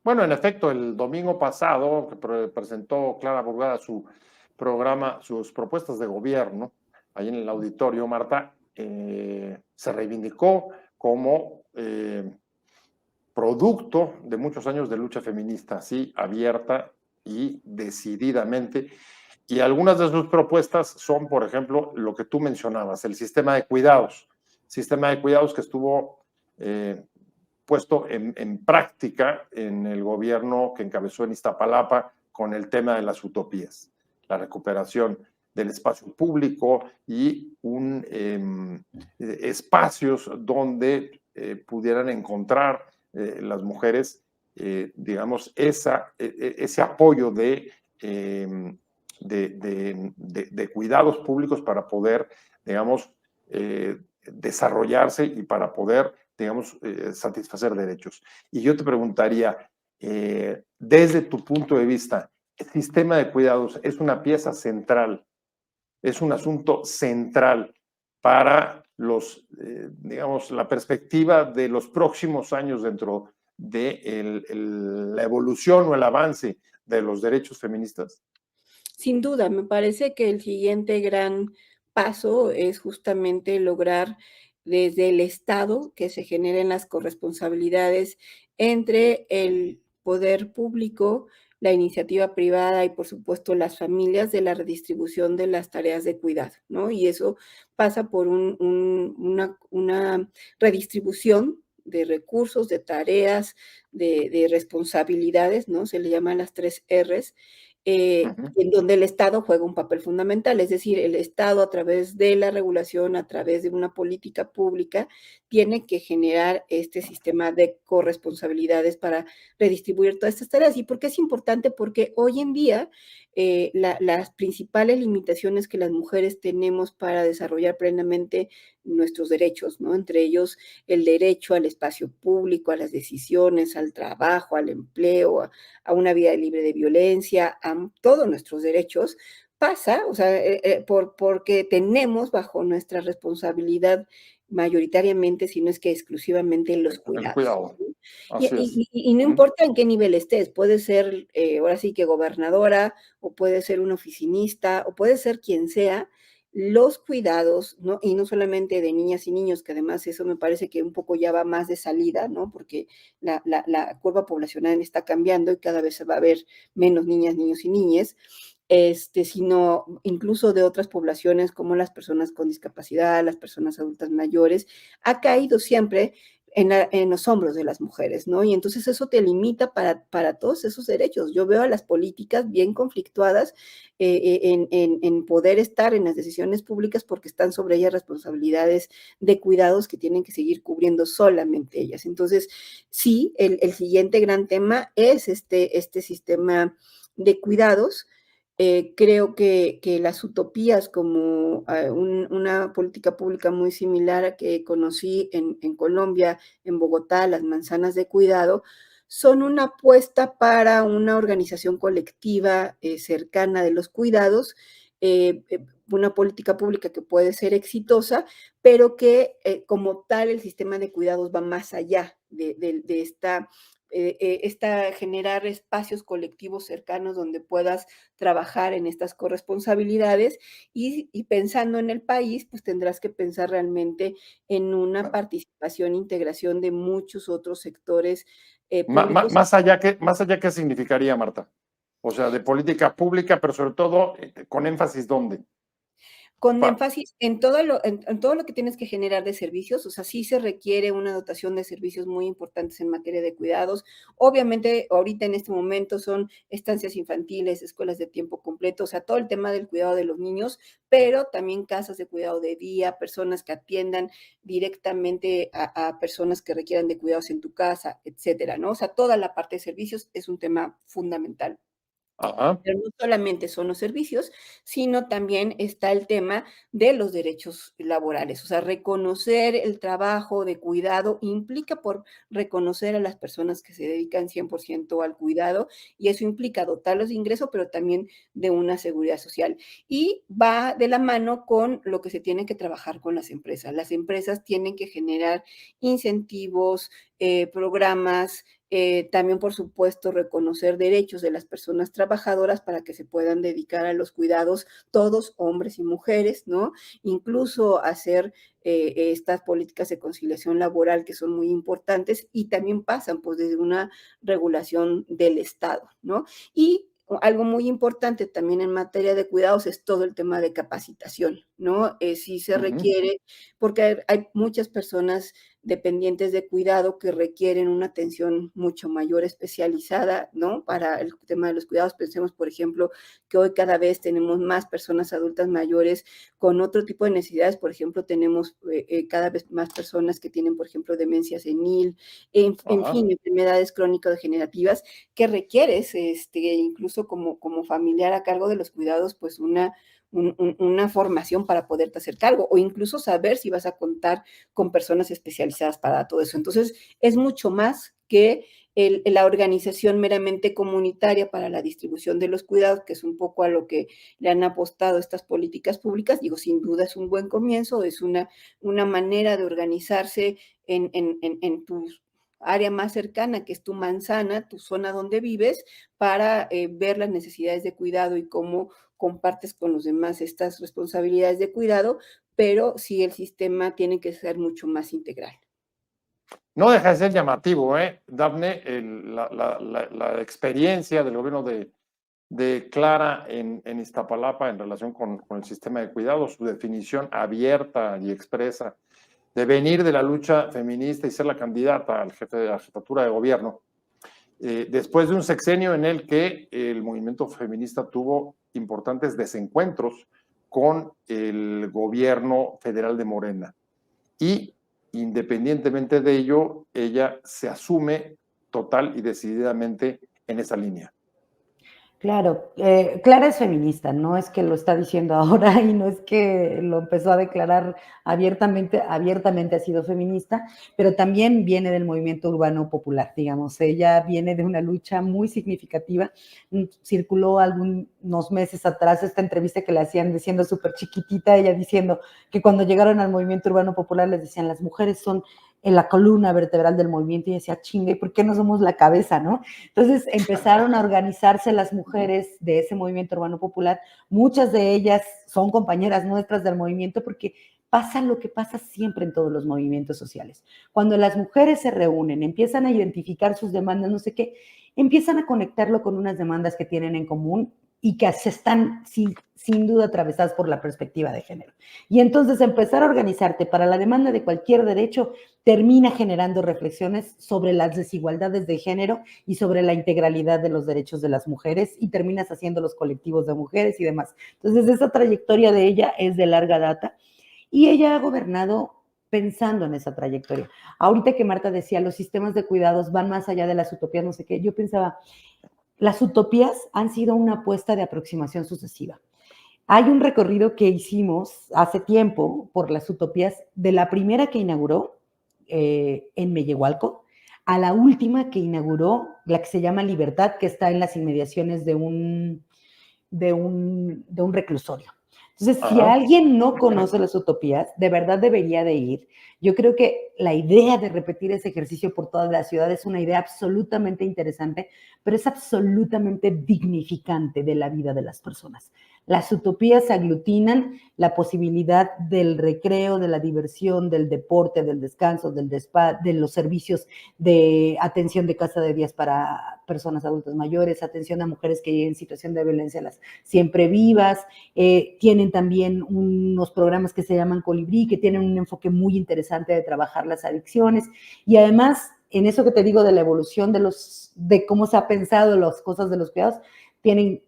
Bueno, en efecto, el domingo pasado que presentó Clara Burgada su programa, sus propuestas de gobierno, ahí en el auditorio, Marta, se reivindicó como producto de muchos años de lucha feminista, así abierta y decididamente. Y algunas de sus propuestas son, por ejemplo, lo que tú mencionabas, el sistema de cuidados que estuvo puesto en práctica en el gobierno que encabezó en Iztapalapa con el tema de las utopías, la recuperación del espacio público y espacios donde pudieran encontrar las mujeres, digamos, ese apoyo de cuidados públicos para poder, digamos, desarrollarse y para poder, digamos, satisfacer derechos. Y yo te preguntaría, desde tu punto de vista, ¿el sistema de cuidados es una pieza central, es un asunto central para digamos, la perspectiva de los próximos años dentro de la evolución o el avance de los derechos feministas? Sin duda, me parece que el siguiente gran paso es justamente lograr desde el Estado que se generen las corresponsabilidades entre el poder público, la iniciativa privada y, por supuesto, las familias de la redistribución de las tareas de cuidado, ¿no? Y eso pasa por una redistribución de recursos, de tareas, de responsabilidades, ¿no? Se le llaman las 3 Rs, en donde el Estado juega un papel fundamental, es decir, el Estado a través de la regulación, a través de una política pública, tiene que generar este sistema de corresponsabilidades para redistribuir todas estas tareas. ¿Y por qué es importante? Porque hoy en día las principales limitaciones que las mujeres tenemos para desarrollar plenamente nuestros derechos, ¿no? Entre ellos el derecho al espacio público, a las decisiones, al trabajo, al empleo, a una vida libre de violencia, a todos nuestros derechos, pasa, o sea, porque tenemos bajo nuestra responsabilidad mayoritariamente, si no es que exclusivamente, los El cuidados. cuidado, ¿No? así es. Y no importa en qué nivel estés, puede ser ahora sí que gobernadora, o puede ser un oficinista, o puede ser quien sea, los cuidados, ¿no? Y no solamente de niñas y niños, que además eso me parece que un poco ya va más de salida, ¿no? Porque la curva poblacional está cambiando y cada vez se va a ver menos niñas, niños y niñas, sino incluso de otras poblaciones como las personas con discapacidad, las personas adultas mayores, ha caído siempre en los hombros de las mujeres, ¿no? Y entonces eso te limita para todos esos derechos. Yo veo a las políticas bien conflictuadas en poder estar en las decisiones públicas porque están sobre ellas responsabilidades de cuidados que tienen que seguir cubriendo solamente ellas. Entonces, sí, el siguiente gran tema es este sistema de cuidados. Creo que las utopías como una política pública muy similar a que conocí en Colombia, en Bogotá, las manzanas de cuidado, son una apuesta para una organización colectiva cercana de los cuidados, una política pública que puede ser exitosa, pero que como tal el sistema de cuidados va más allá de generar espacios colectivos cercanos donde puedas trabajar en estas corresponsabilidades y pensando en el país, pues tendrás que pensar realmente en una participación, integración de muchos otros sectores públicos. Más allá, ¿qué significaría, Marta? O sea, de política pública, pero sobre todo con énfasis ¿dónde? Con énfasis en todo lo que tienes que generar de servicios, o sea, sí se requiere una dotación de servicios muy importantes en materia de cuidados. Obviamente, ahorita en este momento son estancias infantiles, escuelas de tiempo completo, o sea, todo el tema del cuidado de los niños, pero también casas de cuidado de día, personas que atiendan directamente a personas que requieran de cuidados en tu casa, etcétera, ¿no? O sea, toda la parte de servicios es un tema fundamental. Ajá. Pero no solamente son los servicios, sino también está el tema de los derechos laborales. O sea, reconocer el trabajo de cuidado implica por reconocer a las personas que se dedican 100% al cuidado, y eso implica dotarlos de ingreso, pero también de una seguridad social. Y va de la mano con lo que se tiene que trabajar con las empresas. Las empresas tienen que generar incentivos, programas, también, por supuesto, reconocer derechos de las personas trabajadoras para que se puedan dedicar a los cuidados, todos, hombres y mujeres, ¿no? Incluso hacer estas políticas de conciliación laboral que son muy importantes y también pasan pues desde una regulación del Estado, ¿no? Y algo muy importante también en materia de cuidados es todo el tema de capacitación, ¿no? Sí se requiere, porque hay muchas personas dependientes de cuidado que requieren una atención mucho mayor especializada, ¿no? Para el tema de los cuidados. Pensemos, por ejemplo, que hoy cada vez tenemos más personas adultas mayores con otro tipo de necesidades. Por ejemplo, tenemos cada vez más personas que tienen, por ejemplo, demencia senil, en fin, enfermedades crónico-degenerativas que requieres, incluso como familiar a cargo de los cuidados, pues una formación para poderte hacer cargo, o incluso saber si vas a contar con personas especializadas para todo eso. Entonces, es mucho más que la organización meramente comunitaria para la distribución de los cuidados, que es un poco a lo que le han apostado estas políticas públicas. Digo, sin duda es un buen comienzo, es una manera de organizarse en tu área más cercana, que es tu manzana, tu zona donde vives, para ver las necesidades de cuidado y cómo compartes con los demás estas responsabilidades de cuidado, pero sí el sistema tiene que ser mucho más integral. No deja de ser llamativo, Dafne, la experiencia del gobierno de Clara en Iztapalapa en relación con el sistema de cuidados, su definición abierta y expresa de venir de la lucha feminista y ser la candidata al jefe de la jefatura de gobierno, después de un sexenio en el que el movimiento feminista tuvo importantes desencuentros con el gobierno federal de Morena. Y independientemente de ello, ella se asume total y decididamente en esa línea. Claro, Clara es feminista, no es que lo está diciendo ahora y no es que lo empezó a declarar abiertamente ha sido feminista, pero también viene del movimiento urbano popular, digamos, ella viene de una lucha muy significativa. Circuló algunos meses atrás esta entrevista que le hacían diciendo súper chiquitita, ella diciendo que cuando llegaron al movimiento urbano popular les decían las mujeres son en la columna vertebral del movimiento, y decía, chingue, ¿por qué no somos la cabeza, no? Entonces empezaron a organizarse las mujeres de ese movimiento urbano popular, muchas de ellas son compañeras nuestras del movimiento, porque pasa lo que pasa siempre en todos los movimientos sociales. Cuando las mujeres se reúnen, empiezan a identificar sus demandas, no sé qué, empiezan a conectarlo con unas demandas que tienen en común y que se están sin duda atravesadas por la perspectiva de género. Y entonces empezar a organizarte para la demanda de cualquier derecho termina generando reflexiones sobre las desigualdades de género y sobre la integralidad de los derechos de las mujeres, y terminas haciendo los colectivos de mujeres y demás. Entonces, esa trayectoria de ella es de larga data y ella ha gobernado pensando en esa trayectoria. Ahorita que Marta decía, los sistemas de cuidados van más allá de las utopías, no sé qué, yo pensaba, las utopías han sido una apuesta de aproximación sucesiva. Hay un recorrido que hicimos hace tiempo por las utopías, de la primera que inauguró en Mellehualco a la última que inauguró, la que se llama Libertad, que está en las inmediaciones de un reclusorio. Entonces, si alguien no conoce las utopías, de verdad debería de ir. Yo creo que la idea de repetir ese ejercicio por toda la ciudad es una idea absolutamente interesante, pero es absolutamente dignificante de la vida de las personas. Las utopías aglutinan la posibilidad del recreo, de la diversión, del deporte, del descanso, del spa, de los servicios de atención de casa de días para personas adultas mayores, atención a mujeres que lleguen en situación de violencia, las siempre vivas. Tienen también unos programas que se llaman Colibrí, que tienen un enfoque muy interesante de trabajar las adicciones. Y además, en eso que te digo de la evolución de cómo se ha pensado las cosas de los cuidados, tienen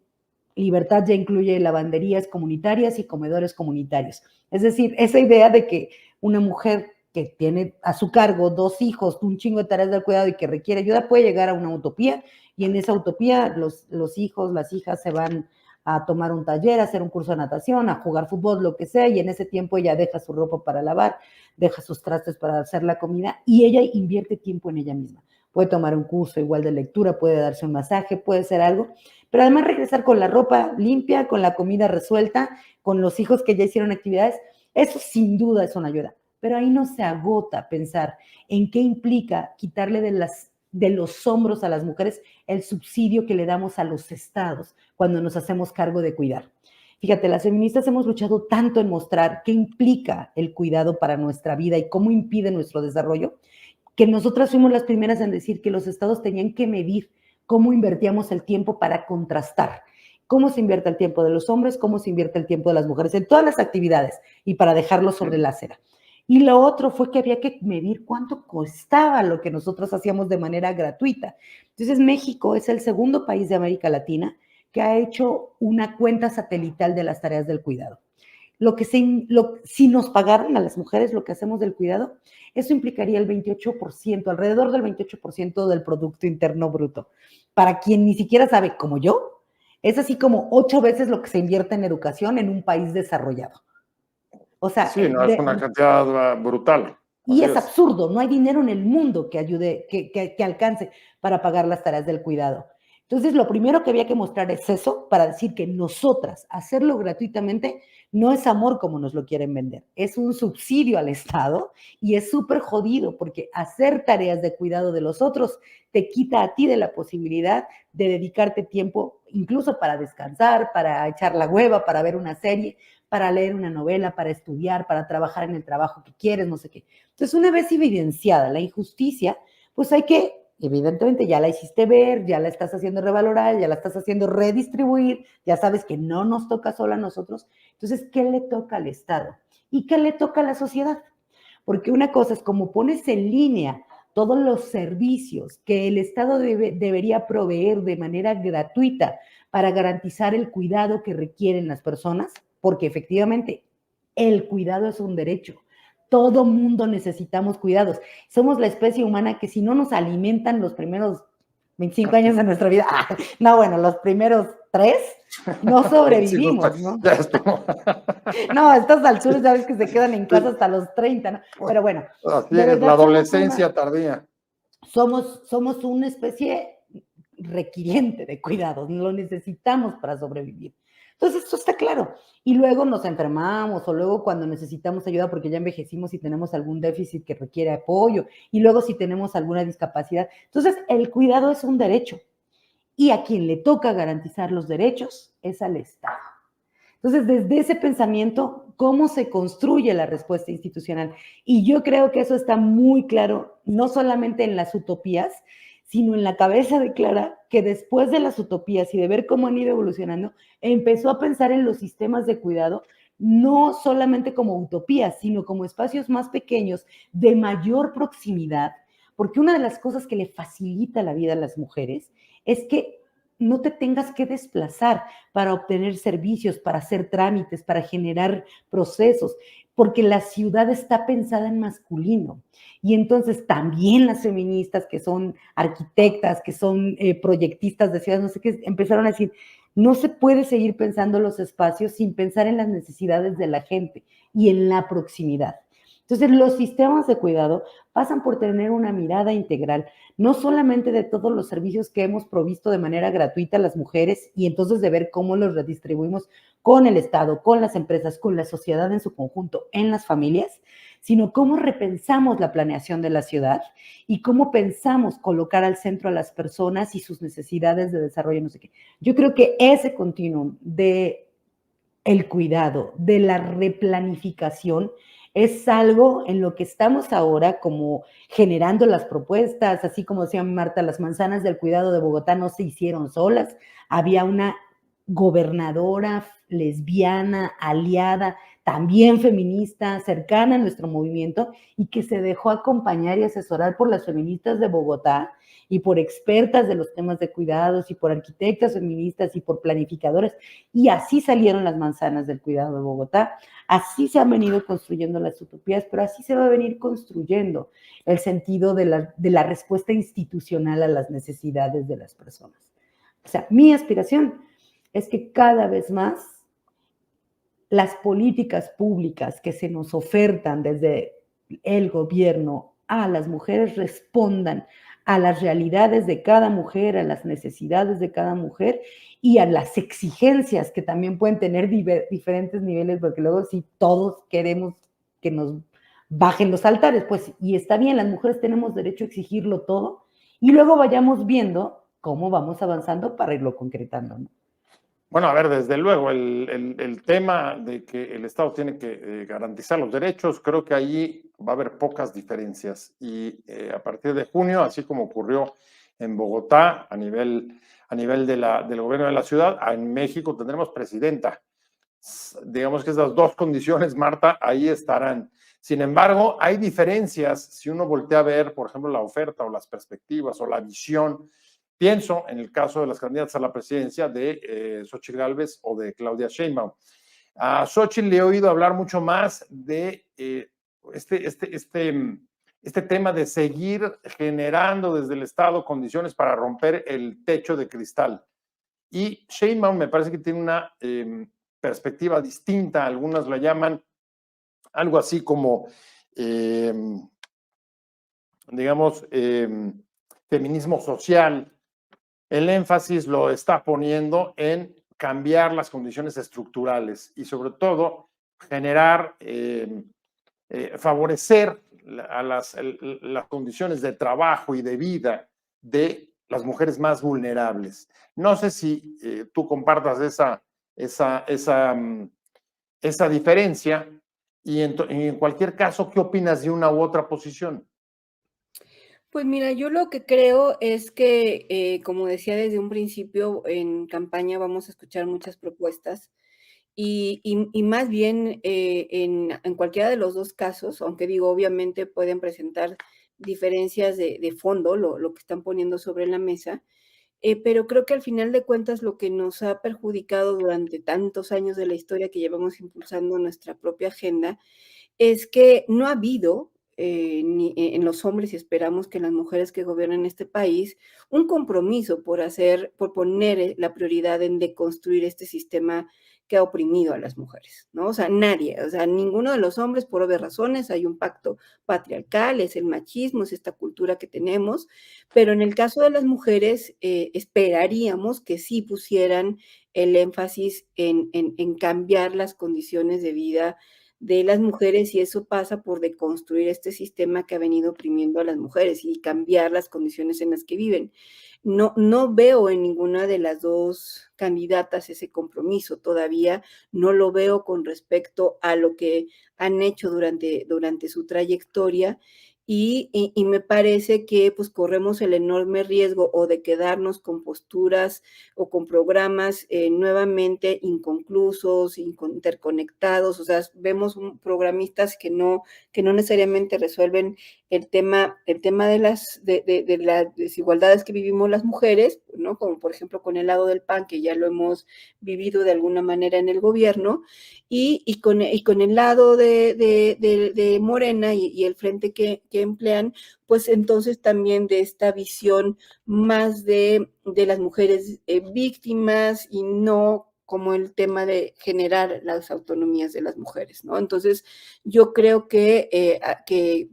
Libertad ya incluye lavanderías comunitarias y comedores comunitarios. Es decir, esa idea de que una mujer que tiene a su cargo 2 hijos, un chingo de tareas del cuidado y que requiere ayuda, puede llegar a una utopía, y en esa utopía los hijos, las hijas se van a tomar un taller, a hacer un curso de natación, a jugar fútbol, lo que sea, y en ese tiempo ella deja su ropa para lavar, deja sus trastes para hacer la comida, y ella invierte tiempo en ella misma. Puede tomar un curso igual de lectura, puede darse un masaje, puede hacer algo, pero además regresar con la ropa limpia, con la comida resuelta, con los hijos que ya hicieron actividades. Eso sin duda es una ayuda, pero ahí no se agota pensar en qué implica quitarle de los hombros a las mujeres el subsidio que le damos a los estados cuando nos hacemos cargo de cuidar. Fíjate, las feministas hemos luchado tanto en mostrar qué implica el cuidado para nuestra vida y cómo impide nuestro desarrollo, que nosotras fuimos las primeras en decir que los estados tenían que medir cómo invertíamos el tiempo para contrastar cómo se invierte el tiempo de los hombres, cómo se invierte el tiempo de las mujeres, en todas las actividades, y para dejarlo sobre la acera. Y lo otro fue que había que medir cuánto costaba lo que nosotros hacíamos de manera gratuita. Entonces, México es el segundo país de América Latina que ha hecho una cuenta satelital de las tareas del cuidado. Si nos pagaran a las mujeres lo que hacemos del cuidado, eso implicaría el 28%, alrededor del 28% del Producto Interno Bruto. Para quien ni siquiera sabe, como yo, es así como 8 veces lo que se invierte en educación en un país desarrollado. O sea, sí, no es una cantidad brutal. Y es absurdo, no hay dinero en el mundo que ayude, que alcance para pagar las tareas del cuidado. Entonces, lo primero que había que mostrar es eso, para decir que nosotras, hacerlo gratuitamente, no es amor como nos lo quieren vender, es un subsidio al Estado y es súper jodido porque hacer tareas de cuidado de los otros te quita a ti de la posibilidad de dedicarte tiempo incluso para descansar, para echar la hueva, para ver una serie, para leer una novela, para estudiar, para trabajar en el trabajo que quieres, no sé qué. Entonces, una vez evidenciada la injusticia, pues hay que, evidentemente, ya la hiciste ver, ya la estás haciendo revalorar, ya la estás haciendo redistribuir, ya sabes que no nos toca solo a nosotros. Entonces, ¿qué le toca al Estado? ¿Y qué le toca a la sociedad? Porque una cosa es como pones en línea todos los servicios que el Estado debería proveer de manera gratuita para garantizar el cuidado que requieren las personas, porque efectivamente el cuidado es un derecho. Todo mundo necesitamos cuidados. Somos la especie humana que si no nos alimentan los primeros 25 años de nuestra vida, no, bueno, los primeros 3, no sobrevivimos, ¿no? No, a estas alturas ya ves que se quedan en casa hasta los 30, ¿no? Pero bueno. Así es, la adolescencia tardía. Somos una especie requiriente de cuidados, lo necesitamos para sobrevivir. Entonces, esto está claro. Y luego nos enfermamos, o luego cuando necesitamos ayuda porque ya envejecimos y tenemos algún déficit que requiere apoyo, y luego si tenemos alguna discapacidad. Entonces, el cuidado es un derecho. Y a quien le toca garantizar los derechos es al Estado. Entonces, desde ese pensamiento, ¿cómo se construye la respuesta institucional? Y yo creo que eso está muy claro, no solamente en las utopías, sino en la cabeza de Clara, que después de las utopías y de ver cómo han ido evolucionando, empezó a pensar en los sistemas de cuidado no solamente como utopías, sino como espacios más pequeños, de mayor proximidad, porque una de las cosas que le facilita la vida a las mujeres es que no te tengas que desplazar para obtener servicios, para hacer trámites, para generar procesos, porque la ciudad está pensada en masculino. Y entonces también las feministas que son arquitectas, que son proyectistas de ciudades, no sé qué, empezaron a decir, no se puede seguir pensando los espacios sin pensar en las necesidades de la gente y en la proximidad. Entonces, los sistemas de cuidado pasan por tener una mirada integral, no solamente de todos los servicios que hemos provisto de manera gratuita a las mujeres y entonces de ver cómo los redistribuimos con el Estado, con las empresas, con la sociedad en su conjunto, en las familias, sino cómo repensamos la planeación de la ciudad y cómo pensamos colocar al centro a las personas y sus necesidades de desarrollo, no sé qué. Yo creo que ese continuum de el cuidado, de la replanificación, es algo en lo que estamos ahora como generando las propuestas, así como decía Marta, las manzanas del cuidado de Bogotá no se hicieron solas, había una gobernadora lesbiana, aliada, también feminista, cercana a nuestro movimiento y que se dejó acompañar y asesorar por las feministas de Bogotá y por expertas de los temas de cuidados y por arquitectas feministas y por planificadores, y así salieron las manzanas del cuidado de Bogotá, así se han venido construyendo las utopías, pero así se va a venir construyendo el sentido de la respuesta institucional a las necesidades de las personas. O sea, mi aspiración es que cada vez más las políticas públicas que se nos ofertan desde el gobierno a las mujeres respondan a las realidades de cada mujer, a las necesidades de cada mujer y a las exigencias que también pueden tener diferentes niveles, porque luego si todos queremos que nos bajen los altares, pues, y está bien, las mujeres tenemos derecho a exigirlo todo, y luego vayamos viendo cómo vamos avanzando para irlo concretando, ¿no? Bueno, a ver, desde luego, el tema de que el Estado tiene que garantizar los derechos, creo que allí va a haber pocas diferencias. Y a partir de junio, así como ocurrió en Bogotá, a nivel del gobierno de la ciudad. En México tendremos presidenta. Digamos que esas dos condiciones, Marta, ahí estarán. Sin embargo, hay diferencias si uno voltea a ver, por ejemplo, la oferta o las perspectivas o la visión. Pienso en el caso de las candidatas a la presidencia de Xóchitl Gálvez o de Claudia Sheinbaum. A Xóchitl le he oído hablar mucho más de este tema de seguir generando desde el Estado condiciones para romper el techo de cristal. Y Sheinbaum me parece que tiene una perspectiva distinta. Algunas la llaman algo así como, digamos, feminismo social. El énfasis lo está poniendo en cambiar las condiciones estructurales y sobre todo generar, favorecer las condiciones de trabajo y de vida de las mujeres más vulnerables. No sé si tú compartas esa diferencia y en cualquier caso, ¿qué opinas de una u otra posición? Pues mira, yo lo que creo es que, como decía desde un principio, en campaña vamos a escuchar muchas propuestas y más bien, en cualquiera de los 2 casos, aunque digo, obviamente pueden presentar diferencias de fondo, lo que están poniendo sobre la mesa, pero creo que al final de cuentas lo que nos ha perjudicado durante tantos años de la historia que llevamos impulsando nuestra propia agenda, es que no ha habido, ni en los hombres, y esperamos que las mujeres que gobiernan este país, un compromiso por poner la prioridad en deconstruir este sistema que ha oprimido a las mujeres, ¿no? O sea, nadie, o sea, ninguno de los hombres, por obvias razones, hay un pacto patriarcal, es el machismo, es esta cultura que tenemos, pero en el caso de las mujeres, esperaríamos que sí pusieran el énfasis en cambiar las condiciones de vida de las mujeres y eso pasa por deconstruir este sistema que ha venido oprimiendo a las mujeres y cambiar las condiciones en las que viven. No veo en ninguna de las 2 candidatas ese compromiso todavía, no lo veo con respecto a lo que han hecho durante su trayectoria y me parece que, pues, corremos el enorme riesgo o de quedarnos con posturas o con programas, nuevamente inconclusos, interconectados, o sea, vemos programistas que no necesariamente resuelven el tema de las desigualdades que vivimos las mujeres, ¿no? Como por ejemplo con el lado del PAN, que ya lo hemos vivido de alguna manera en el gobierno, y con el lado de Morena y el frente que emplean, pues entonces también de esta visión más de las mujeres víctimas y no como el tema de generar las autonomías de las mujeres, ¿no? Entonces, yo creo que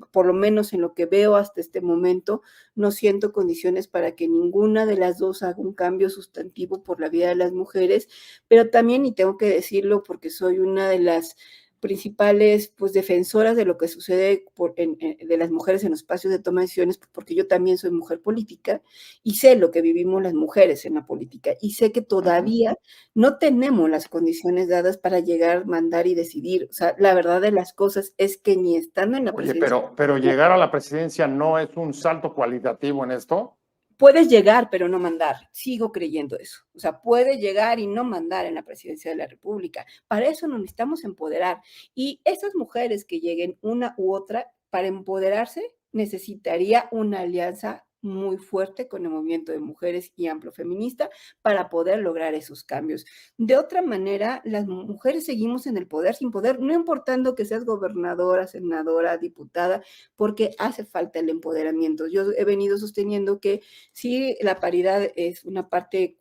por lo menos en lo que veo hasta este momento, no siento condiciones para que ninguna de las 2 haga un cambio sustantivo por la vida de las mujeres, pero también, y tengo que decirlo porque soy una de las principales, pues, defensoras de lo que sucede de las mujeres en los espacios de toma de decisiones, porque yo también soy mujer política y sé lo que vivimos las mujeres en la política y sé que todavía no tenemos las condiciones dadas para llegar, mandar y decidir. O sea, la verdad de las cosas es que ni estando en la Oye, presidencia pero llegar a la presidencia no es un salto cualitativo en esto. puedes llegar, pero no mandar. Sigo creyendo eso. O sea, puedes llegar y no mandar en la presidencia de la República. Para eso nos necesitamos empoderar. Y esas mujeres que lleguen una u otra, para empoderarse, necesitaría una alianza muy fuerte con el movimiento de mujeres y amplio feminista para poder lograr esos cambios. De otra manera, las mujeres seguimos en el poder sin poder, no importando que seas gobernadora, senadora, diputada, porque hace falta el empoderamiento. Yo he venido sosteniendo que sí, la paridad es una parte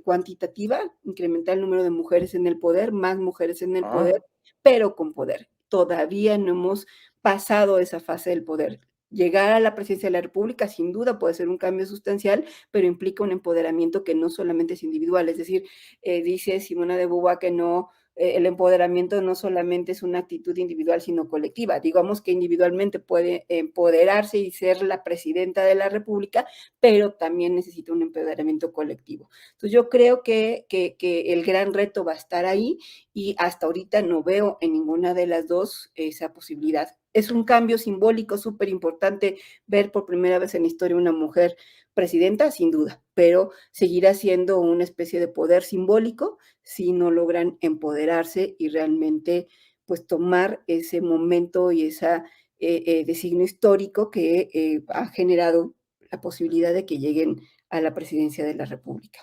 cuantitativa, incrementar el número de mujeres en el poder, más mujeres en el Ah, poder, pero con poder. Todavía no hemos pasado esa fase del poder. Llegar a la presidencia de la República sin duda puede ser un cambio sustancial, pero implica un empoderamiento que no solamente es individual. Es decir, dice Simona de Beauvoir que no, el empoderamiento no solamente es una actitud individual, sino colectiva. Digamos que individualmente puede empoderarse y ser la presidenta de la República, pero también necesita un empoderamiento colectivo. Entonces yo creo que el gran reto va a estar ahí y hasta ahorita no veo en ninguna de las 2 esa posibilidad. es un cambio simbólico súper importante ver por primera vez en la historia una mujer presidenta, sin duda, pero seguirá siendo una especie de poder simbólico si no logran empoderarse y realmente pues tomar ese momento y ese designio histórico que ha generado la posibilidad de que lleguen a la presidencia de la República.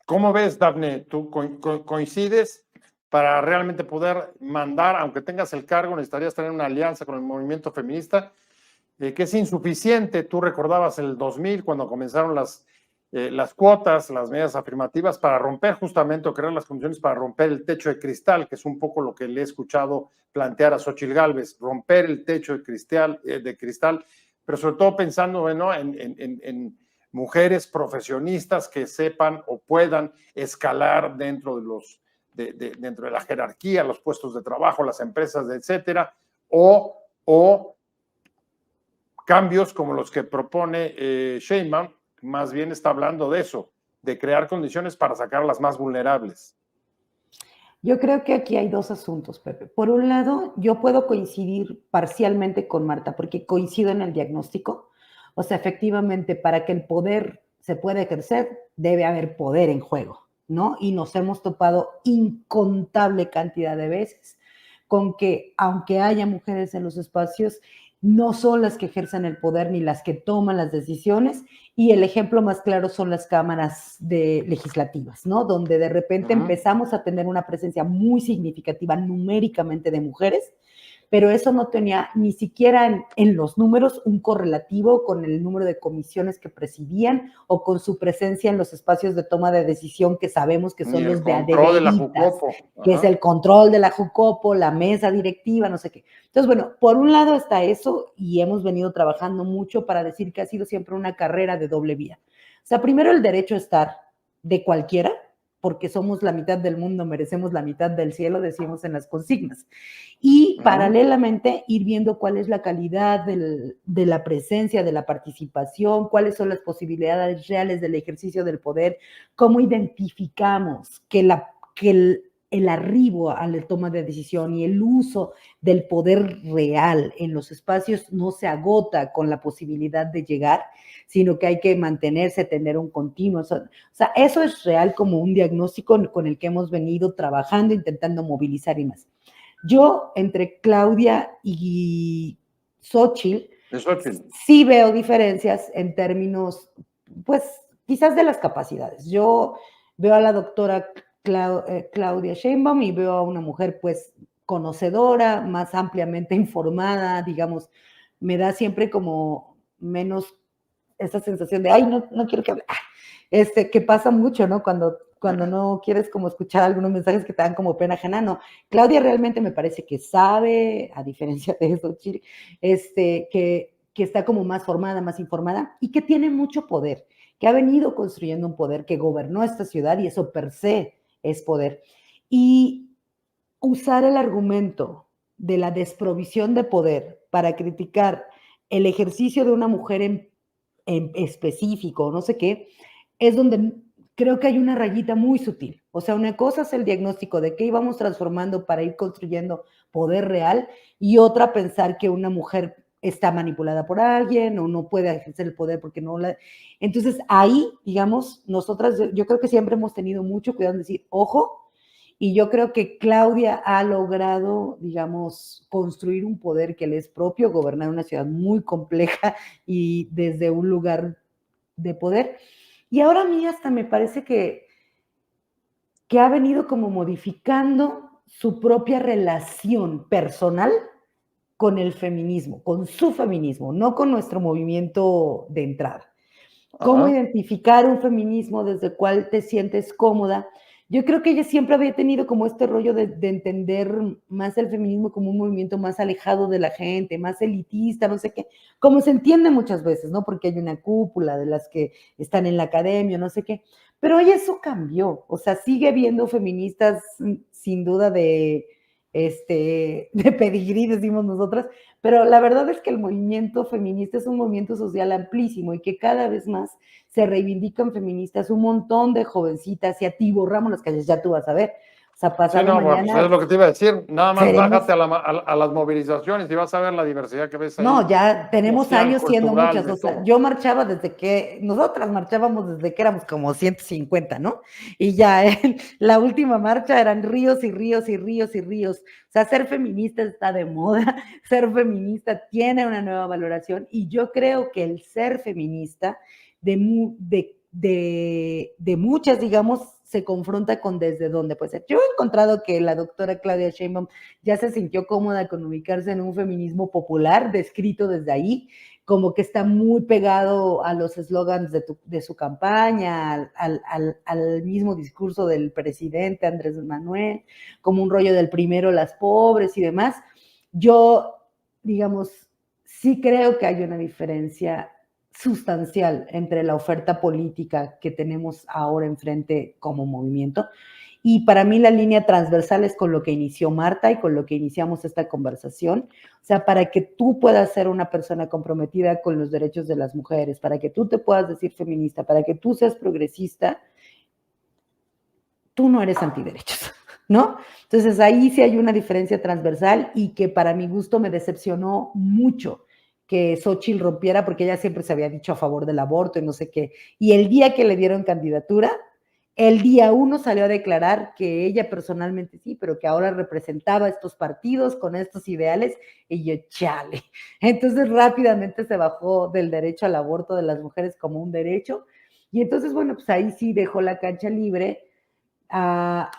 ¿Cómo ves, Dafne? ¿Tú coincides? Para realmente poder mandar, aunque tengas el cargo, necesitarías tener una alianza con el movimiento feminista, que es insuficiente. Tú recordabas el 2000, cuando comenzaron las cuotas, las medidas afirmativas, para romper justamente o crear las condiciones para romper el techo de cristal, que es un poco lo que le he escuchado plantear a Xóchitl Gálvez, romper el techo de cristal, pero sobre todo pensando, ¿no?, en mujeres profesionistas que sepan o puedan escalar dentro dentro de la jerarquía, los puestos de trabajo, las empresas, etcétera, o cambios como los que propone Sheinbaum, más bien está hablando de eso, de crear condiciones para sacar a las más vulnerables. Yo creo que aquí hay dos asuntos, Pepe. Por un lado, yo puedo coincidir parcialmente con Marta, porque coincido en el diagnóstico. O sea, efectivamente, para que el poder se pueda ejercer, debe haber poder en juego, ¿no? Y nos hemos topado incontable cantidad de veces con que, aunque haya mujeres en los espacios, no son las que ejercen el poder ni las que toman las decisiones, y el ejemplo más claro son las cámaras legislativas, ¿no? Donde de repente empezamos a tener una presencia muy significativa numéricamente de mujeres, pero eso no tenía ni siquiera en los números un correlativo con el número de comisiones que presidían o con su presencia en los espacios de toma de decisión que sabemos que son los de adeveritas, que es el control de la Jucopo, la mesa directiva, no sé qué. Entonces, bueno, por un lado está eso y hemos venido trabajando mucho para decir que ha sido siempre una carrera de doble vía. O sea, primero el derecho a estar de cualquiera, porque somos la mitad del mundo, merecemos la mitad del cielo, decimos en las consignas. Y paralelamente ir viendo cuál es la calidad de la presencia, de la participación, cuáles son las posibilidades reales del ejercicio del poder, cómo identificamos que el arribo a la toma de decisión y el uso del poder real en los espacios no se agota con la posibilidad de llegar, sino que hay que mantenerse, tener un continuo. O sea, eso es real como un diagnóstico con el que hemos venido trabajando, intentando movilizar y más. Yo, entre Claudia y Xóchitl, sí veo diferencias en términos, pues, quizás de las capacidades. Yo veo a la doctora Claudia Sheinbaum y veo a una mujer, pues, conocedora, más ampliamente informada, digamos, me da siempre como menos esa sensación de, ay, no quiero que hable, que pasa mucho, ¿no? Cuando no quieres como escuchar algunos mensajes que te dan como pena ajena, no. Claudia realmente me parece que sabe, a diferencia de eso, que está como más formada, más informada y que tiene mucho poder, que ha venido construyendo un poder, que gobernó esta ciudad y eso per se es poder. Y usar el argumento de la desprovisión de poder para criticar el ejercicio de una mujer en específico, no sé qué, es donde creo que hay una rayita muy sutil. O sea, una cosa es el diagnóstico de qué íbamos transformando para ir construyendo poder real y otra pensar que una mujer está manipulada por alguien o no puede ejercer el poder porque no la... Entonces, ahí, digamos, nosotras, yo creo que siempre hemos tenido mucho cuidado en decir, ojo, y yo creo que Claudia ha logrado, digamos, construir un poder que le es propio, gobernar una ciudad muy compleja y desde un lugar de poder. Y ahora a mí hasta me parece que ha venido como modificando su propia relación personal con el feminismo, con su feminismo, no con nuestro movimiento de entrada. ¿Cómo identificar un feminismo desde el cual te sientes cómoda? Yo creo que ella siempre había tenido como este rollo de entender más el feminismo como un movimiento más alejado de la gente, más elitista, no sé qué, como se entiende muchas veces, ¿no? Porque hay una cúpula de las que están en la academia, no sé qué, pero hoy eso cambió, o sea, sigue habiendo feministas sin duda de pedigrí, decimos nosotras, pero la verdad es que el movimiento feminista es un movimiento social amplísimo y que cada vez más se reivindican feministas, un montón de jovencitas y atiborramos las calles, ya tú vas a ver. O sea, Sí, pasado no, bueno, pues mañana es lo que te iba a decir. Nada más seremos, bájate a las movilizaciones y vas a ver la diversidad que ves ahí, no, ya tenemos social, años siendo cultural, muchas, de o sea, todo. yo marchaba nosotras marchábamos desde que éramos como 150, ¿no? Y ya la última marcha eran ríos y ríos y ríos y ríos. O sea, ser feminista está de moda, ser feminista tiene una nueva valoración y yo creo que el ser feminista de muchas, digamos, se confronta con desde dónde puede ser. Yo he encontrado que la doctora Claudia Sheinbaum ya se sintió cómoda con ubicarse en un feminismo popular, descrito desde ahí, como que está muy pegado a los eslogans de su campaña, al mismo discurso del presidente Andrés Manuel, como un rollo del primero las pobres y demás. Yo, digamos, sí creo que hay una diferencia sustancial entre la oferta política que tenemos ahora enfrente como movimiento y para mí la línea transversal es con lo que inició Marta y con lo que iniciamos esta conversación. O sea, para que tú puedas ser una persona comprometida con los derechos de las mujeres, para que tú te puedas decir feminista, para que tú seas progresista, tú no eres antiderechos, ¿no? Entonces ahí sí hay una diferencia transversal y que para mi gusto me decepcionó mucho que Xochitl rompiera porque ella siempre se había dicho a favor del aborto y no sé qué. Y el día que le dieron candidatura, el día 1 salió a declarar que ella personalmente sí, pero que ahora representaba estos partidos con estos ideales y yo, chale. Entonces rápidamente se bajó del derecho al aborto de las mujeres como un derecho y entonces, bueno, pues ahí sí dejó la cancha libre a,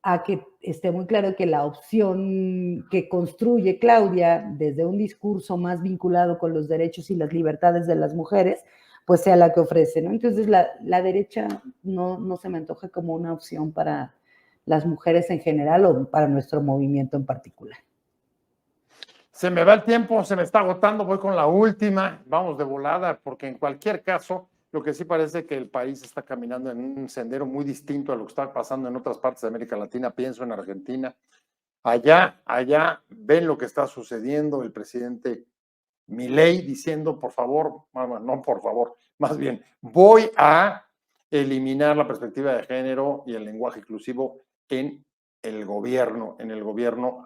a que esté muy claro que la opción que construye Claudia desde un discurso más vinculado con los derechos y las libertades de las mujeres, pues sea la que ofrece, ¿no? Entonces la derecha no se me antoja como una opción para las mujeres en general o para nuestro movimiento en particular. Se me va el tiempo, se me está agotando, voy con la última, vamos de volada, porque en cualquier caso, lo que sí parece que el país está caminando en un sendero muy distinto a lo que está pasando en otras partes de América Latina, pienso en Argentina. Allá ven lo que está sucediendo, el presidente Milei diciendo, por favor, no por favor, más bien, voy a eliminar la perspectiva de género y el lenguaje inclusivo en el gobierno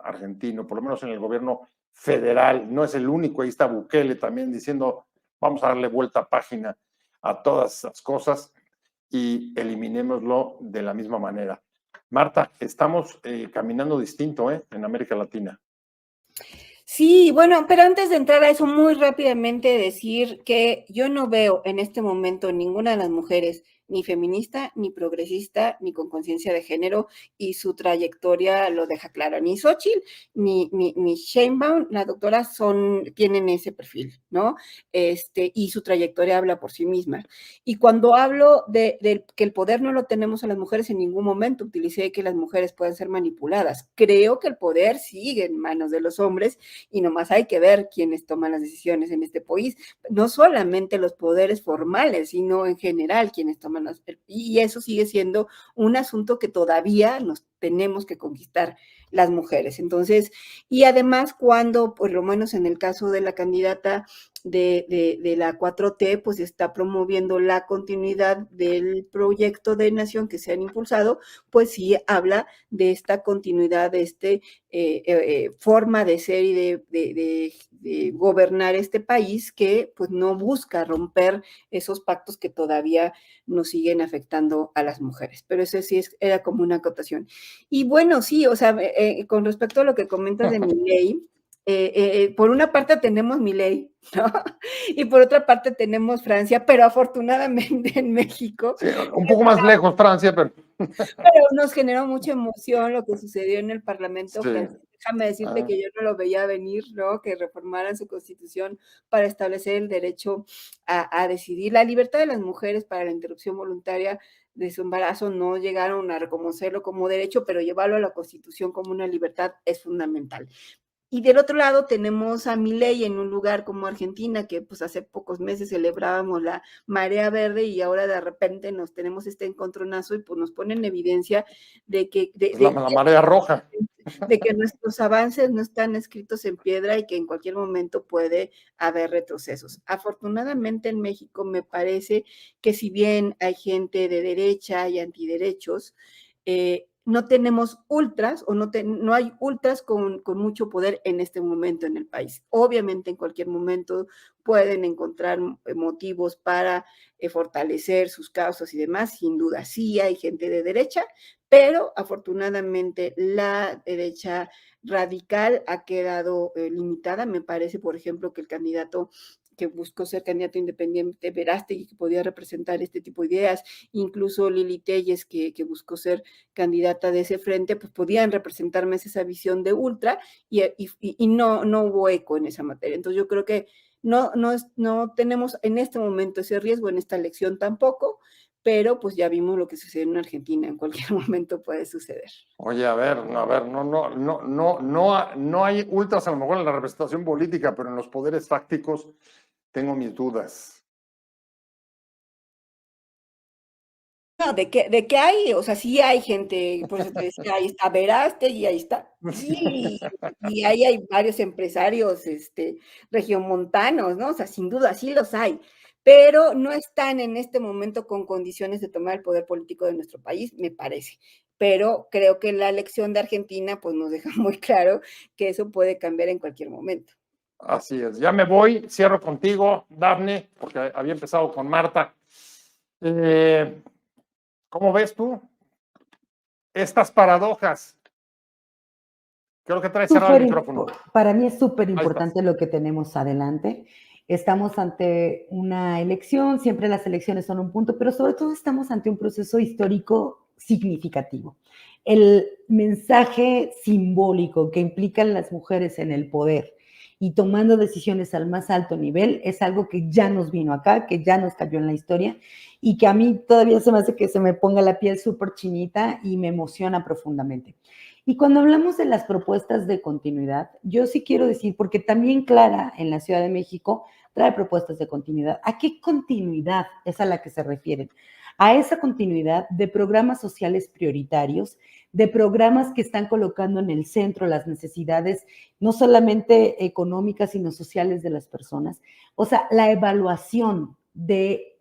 argentino, por lo menos en el gobierno federal. No es el único, ahí está Bukele también diciendo, vamos a darle vuelta a página a todas esas cosas y eliminémoslo de la misma manera. Marta, estamos caminando distinto en América Latina. Sí, bueno, pero antes de entrar a eso, muy rápidamente decir que yo no veo en este momento ninguna de las mujeres, ni feminista, ni progresista, ni con conciencia de género, y su trayectoria lo deja claro. Ni Xochitl, ni Sheinbaum, la doctora, tienen ese perfil, ¿no? Y su trayectoria habla por sí misma. Y cuando hablo de que el poder no lo tenemos a las mujeres, en ningún momento utilicé que las mujeres puedan ser manipuladas. Creo que el poder sigue en manos de los hombres y nomás hay que ver quiénes toman las decisiones en este país, no solamente los poderes formales, sino en general quienes toman las, y eso sigue siendo un asunto que todavía nos tenemos que conquistar las mujeres. Entonces, y además cuando, por lo menos en el caso de la candidata de la 4T, pues está promoviendo la continuidad del proyecto de nación que se han impulsado, pues sí habla de esta continuidad, de forma de ser y de gobernar este país que pues no busca romper esos pactos que todavía nos siguen afectando a las mujeres. Pero eso sí era como una acotación. Y bueno, sí, o sea, con respecto a lo que comentas de Milei, por una parte tenemos Milei, ¿no? Y por otra parte tenemos Francia, pero afortunadamente en México, Sí, un poco más lejos Francia, pero... pero nos generó mucha emoción lo que sucedió en el Parlamento Sí. francés. Déjame decirte que yo no lo veía venir, ¿no? Que reformaran su constitución para establecer el derecho a decidir. La libertad de las mujeres para la interrupción voluntaria de su embarazo no llegaron a reconocerlo como derecho, pero llevarlo a la constitución como una libertad es fundamental. Y del otro lado tenemos a Milei en un lugar como Argentina, que pues hace pocos meses celebrábamos la marea verde y ahora de repente nos tenemos este encontronazo y pues nos pone en evidencia de que, la marea roja. de que nuestros avances no están escritos en piedra y que en cualquier momento puede haber retrocesos. Afortunadamente en México me parece que si bien hay gente de derecha y antiderechos, no tenemos ultras o no hay ultras con mucho poder en este momento en el país. Obviamente en cualquier momento pueden encontrar motivos para fortalecer sus causas y demás, sin duda sí hay gente de derecha, pero afortunadamente la derecha radical ha quedado limitada. Me parece, por ejemplo, que el candidato que buscó ser candidato independiente, Verástegui, que podía representar este tipo de ideas, incluso Lili Telles, que buscó ser candidata de ese frente, pues podían representar más esa visión de ultra y no hubo eco en esa materia. Entonces yo creo que no tenemos en este momento ese riesgo, en esta elección tampoco, pero pues ya vimos lo que sucedió en Argentina, en cualquier momento puede suceder. Oye, a ver, no hay ultras a lo mejor en la representación política, pero en los poderes fácticos tengo mis dudas. No, de que hay, o sea, sí hay gente, por eso te decía, ahí está Verástegui, ahí está, sí, y ahí hay varios empresarios, regiomontanos, ¿no? O sea, sin duda, sí los hay, pero no están en este momento con condiciones de tomar el poder político de nuestro país, me parece. Pero creo que la elección de Argentina, pues nos deja muy claro que eso puede cambiar en cualquier momento. Así es, ya me voy, cierro contigo, Dafne, porque había empezado con Marta. ¿Cómo ves tú estas paradojas? Creo que traes cerrado el micrófono. Para mí es súper Ahí estás. importante lo que tenemos adelante. Estamos ante una elección, siempre las elecciones son un punto, pero sobre todo estamos ante un proceso histórico significativo. El mensaje simbólico que implican las mujeres en el poder y tomando decisiones al más alto nivel es algo que ya nos vino acá, que ya nos cayó en la historia y que a mí todavía se me hace que se me ponga la piel súper chinita y me emociona profundamente. Y cuando hablamos de las propuestas de continuidad, yo sí quiero decir, porque también Clara en la Ciudad de México trae propuestas de continuidad. ¿A qué continuidad es a la que se refieren? A esa continuidad de programas sociales prioritarios, de programas que están colocando en el centro las necesidades no solamente económicas, sino sociales de las personas. O sea, la evaluación de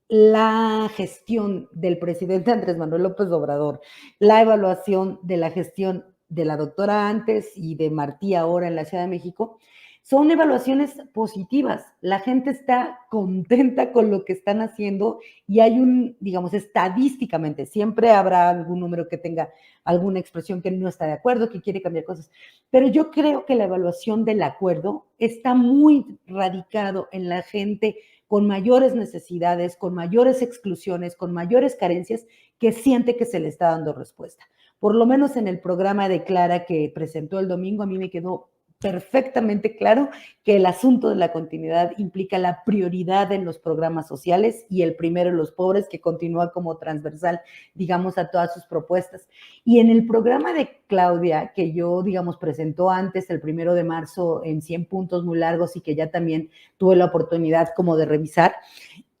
la gestión del presidente Andrés Manuel López Obrador, la evaluación de la gestión de la doctora antes y de Martí ahora en la Ciudad de México, son evaluaciones positivas. La gente está contenta con lo que están haciendo y hay digamos, estadísticamente, siempre habrá algún número que tenga alguna expresión que no está de acuerdo, que quiere cambiar cosas, pero yo creo que la evaluación del acuerdo está muy radicado en la gente con mayores necesidades, con mayores exclusiones, con mayores carencias, que siente que se le está dando respuesta. Por lo menos en el programa de Clara que presentó el domingo, a mí me quedó perfectamente claro que el asunto de la continuidad implica la prioridad en los programas sociales y el primero en los pobres, que continúa como transversal, digamos, a todas sus propuestas. Y en el programa de Claudia, que yo, digamos, presentó antes, el 1 de marzo, en 100 puntos muy largos y que ya también tuve la oportunidad como de revisar,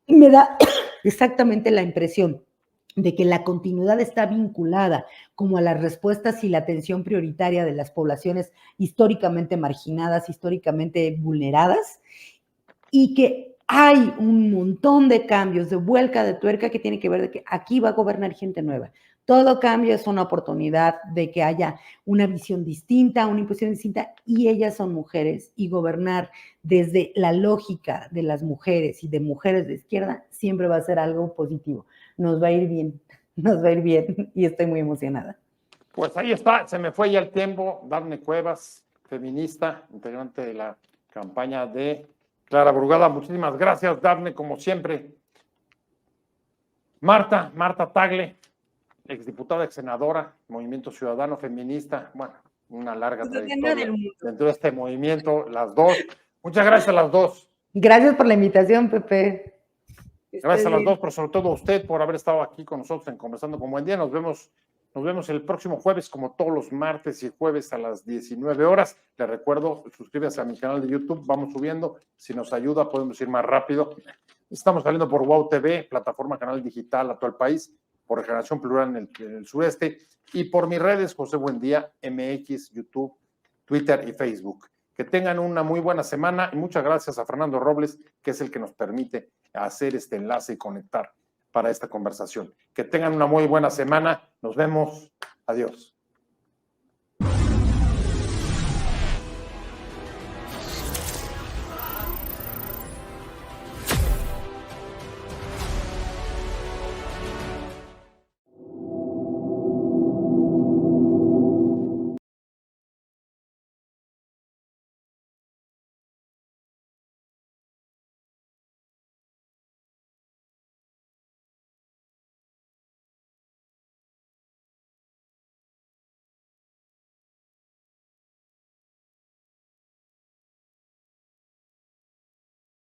me da exactamente la impresión de que la continuidad está vinculada como a las respuestas y la atención prioritaria de las poblaciones históricamente marginadas, históricamente vulneradas, y que hay un montón de cambios, de vuelta de tuerca que tiene que ver de que aquí va a gobernar gente nueva. Todo cambio es una oportunidad de que haya una visión distinta, una imposición distinta, y ellas son mujeres, y gobernar desde la lógica de las mujeres y de mujeres de izquierda siempre va a ser algo positivo. Nos va a ir bien, y estoy muy emocionada. Pues ahí está, se me fue ya el tiempo. Dafne Cuevas, feminista, integrante de la campaña de Clara Brugada. Muchísimas gracias, Dafne, como siempre. Marta Tagle, exdiputada, exsenadora, Movimiento Ciudadano Feminista, bueno, una larga trayectoria dentro de este movimiento, las dos. Muchas gracias a las dos. Gracias por la invitación, Pepe. Gracias a las dos, pero sobre todo a usted por haber estado aquí con nosotros en Conversando con Buen Día. Nos vemos el próximo jueves, como todos los martes y jueves a las 19 horas. Les recuerdo, suscríbase a mi canal de YouTube, vamos subiendo. Si nos ayuda, podemos ir más rápido. Estamos saliendo por WOW TV, plataforma canal digital a todo el país, por Generación Plural en el sureste, y por mis redes, José Buendía, MX, YouTube, Twitter y Facebook. Que tengan una muy buena semana y muchas gracias a Fernando Robles, que es el que nos permite hacer este enlace y conectar para esta conversación. Que tengan una muy buena semana. Nos vemos. Adiós.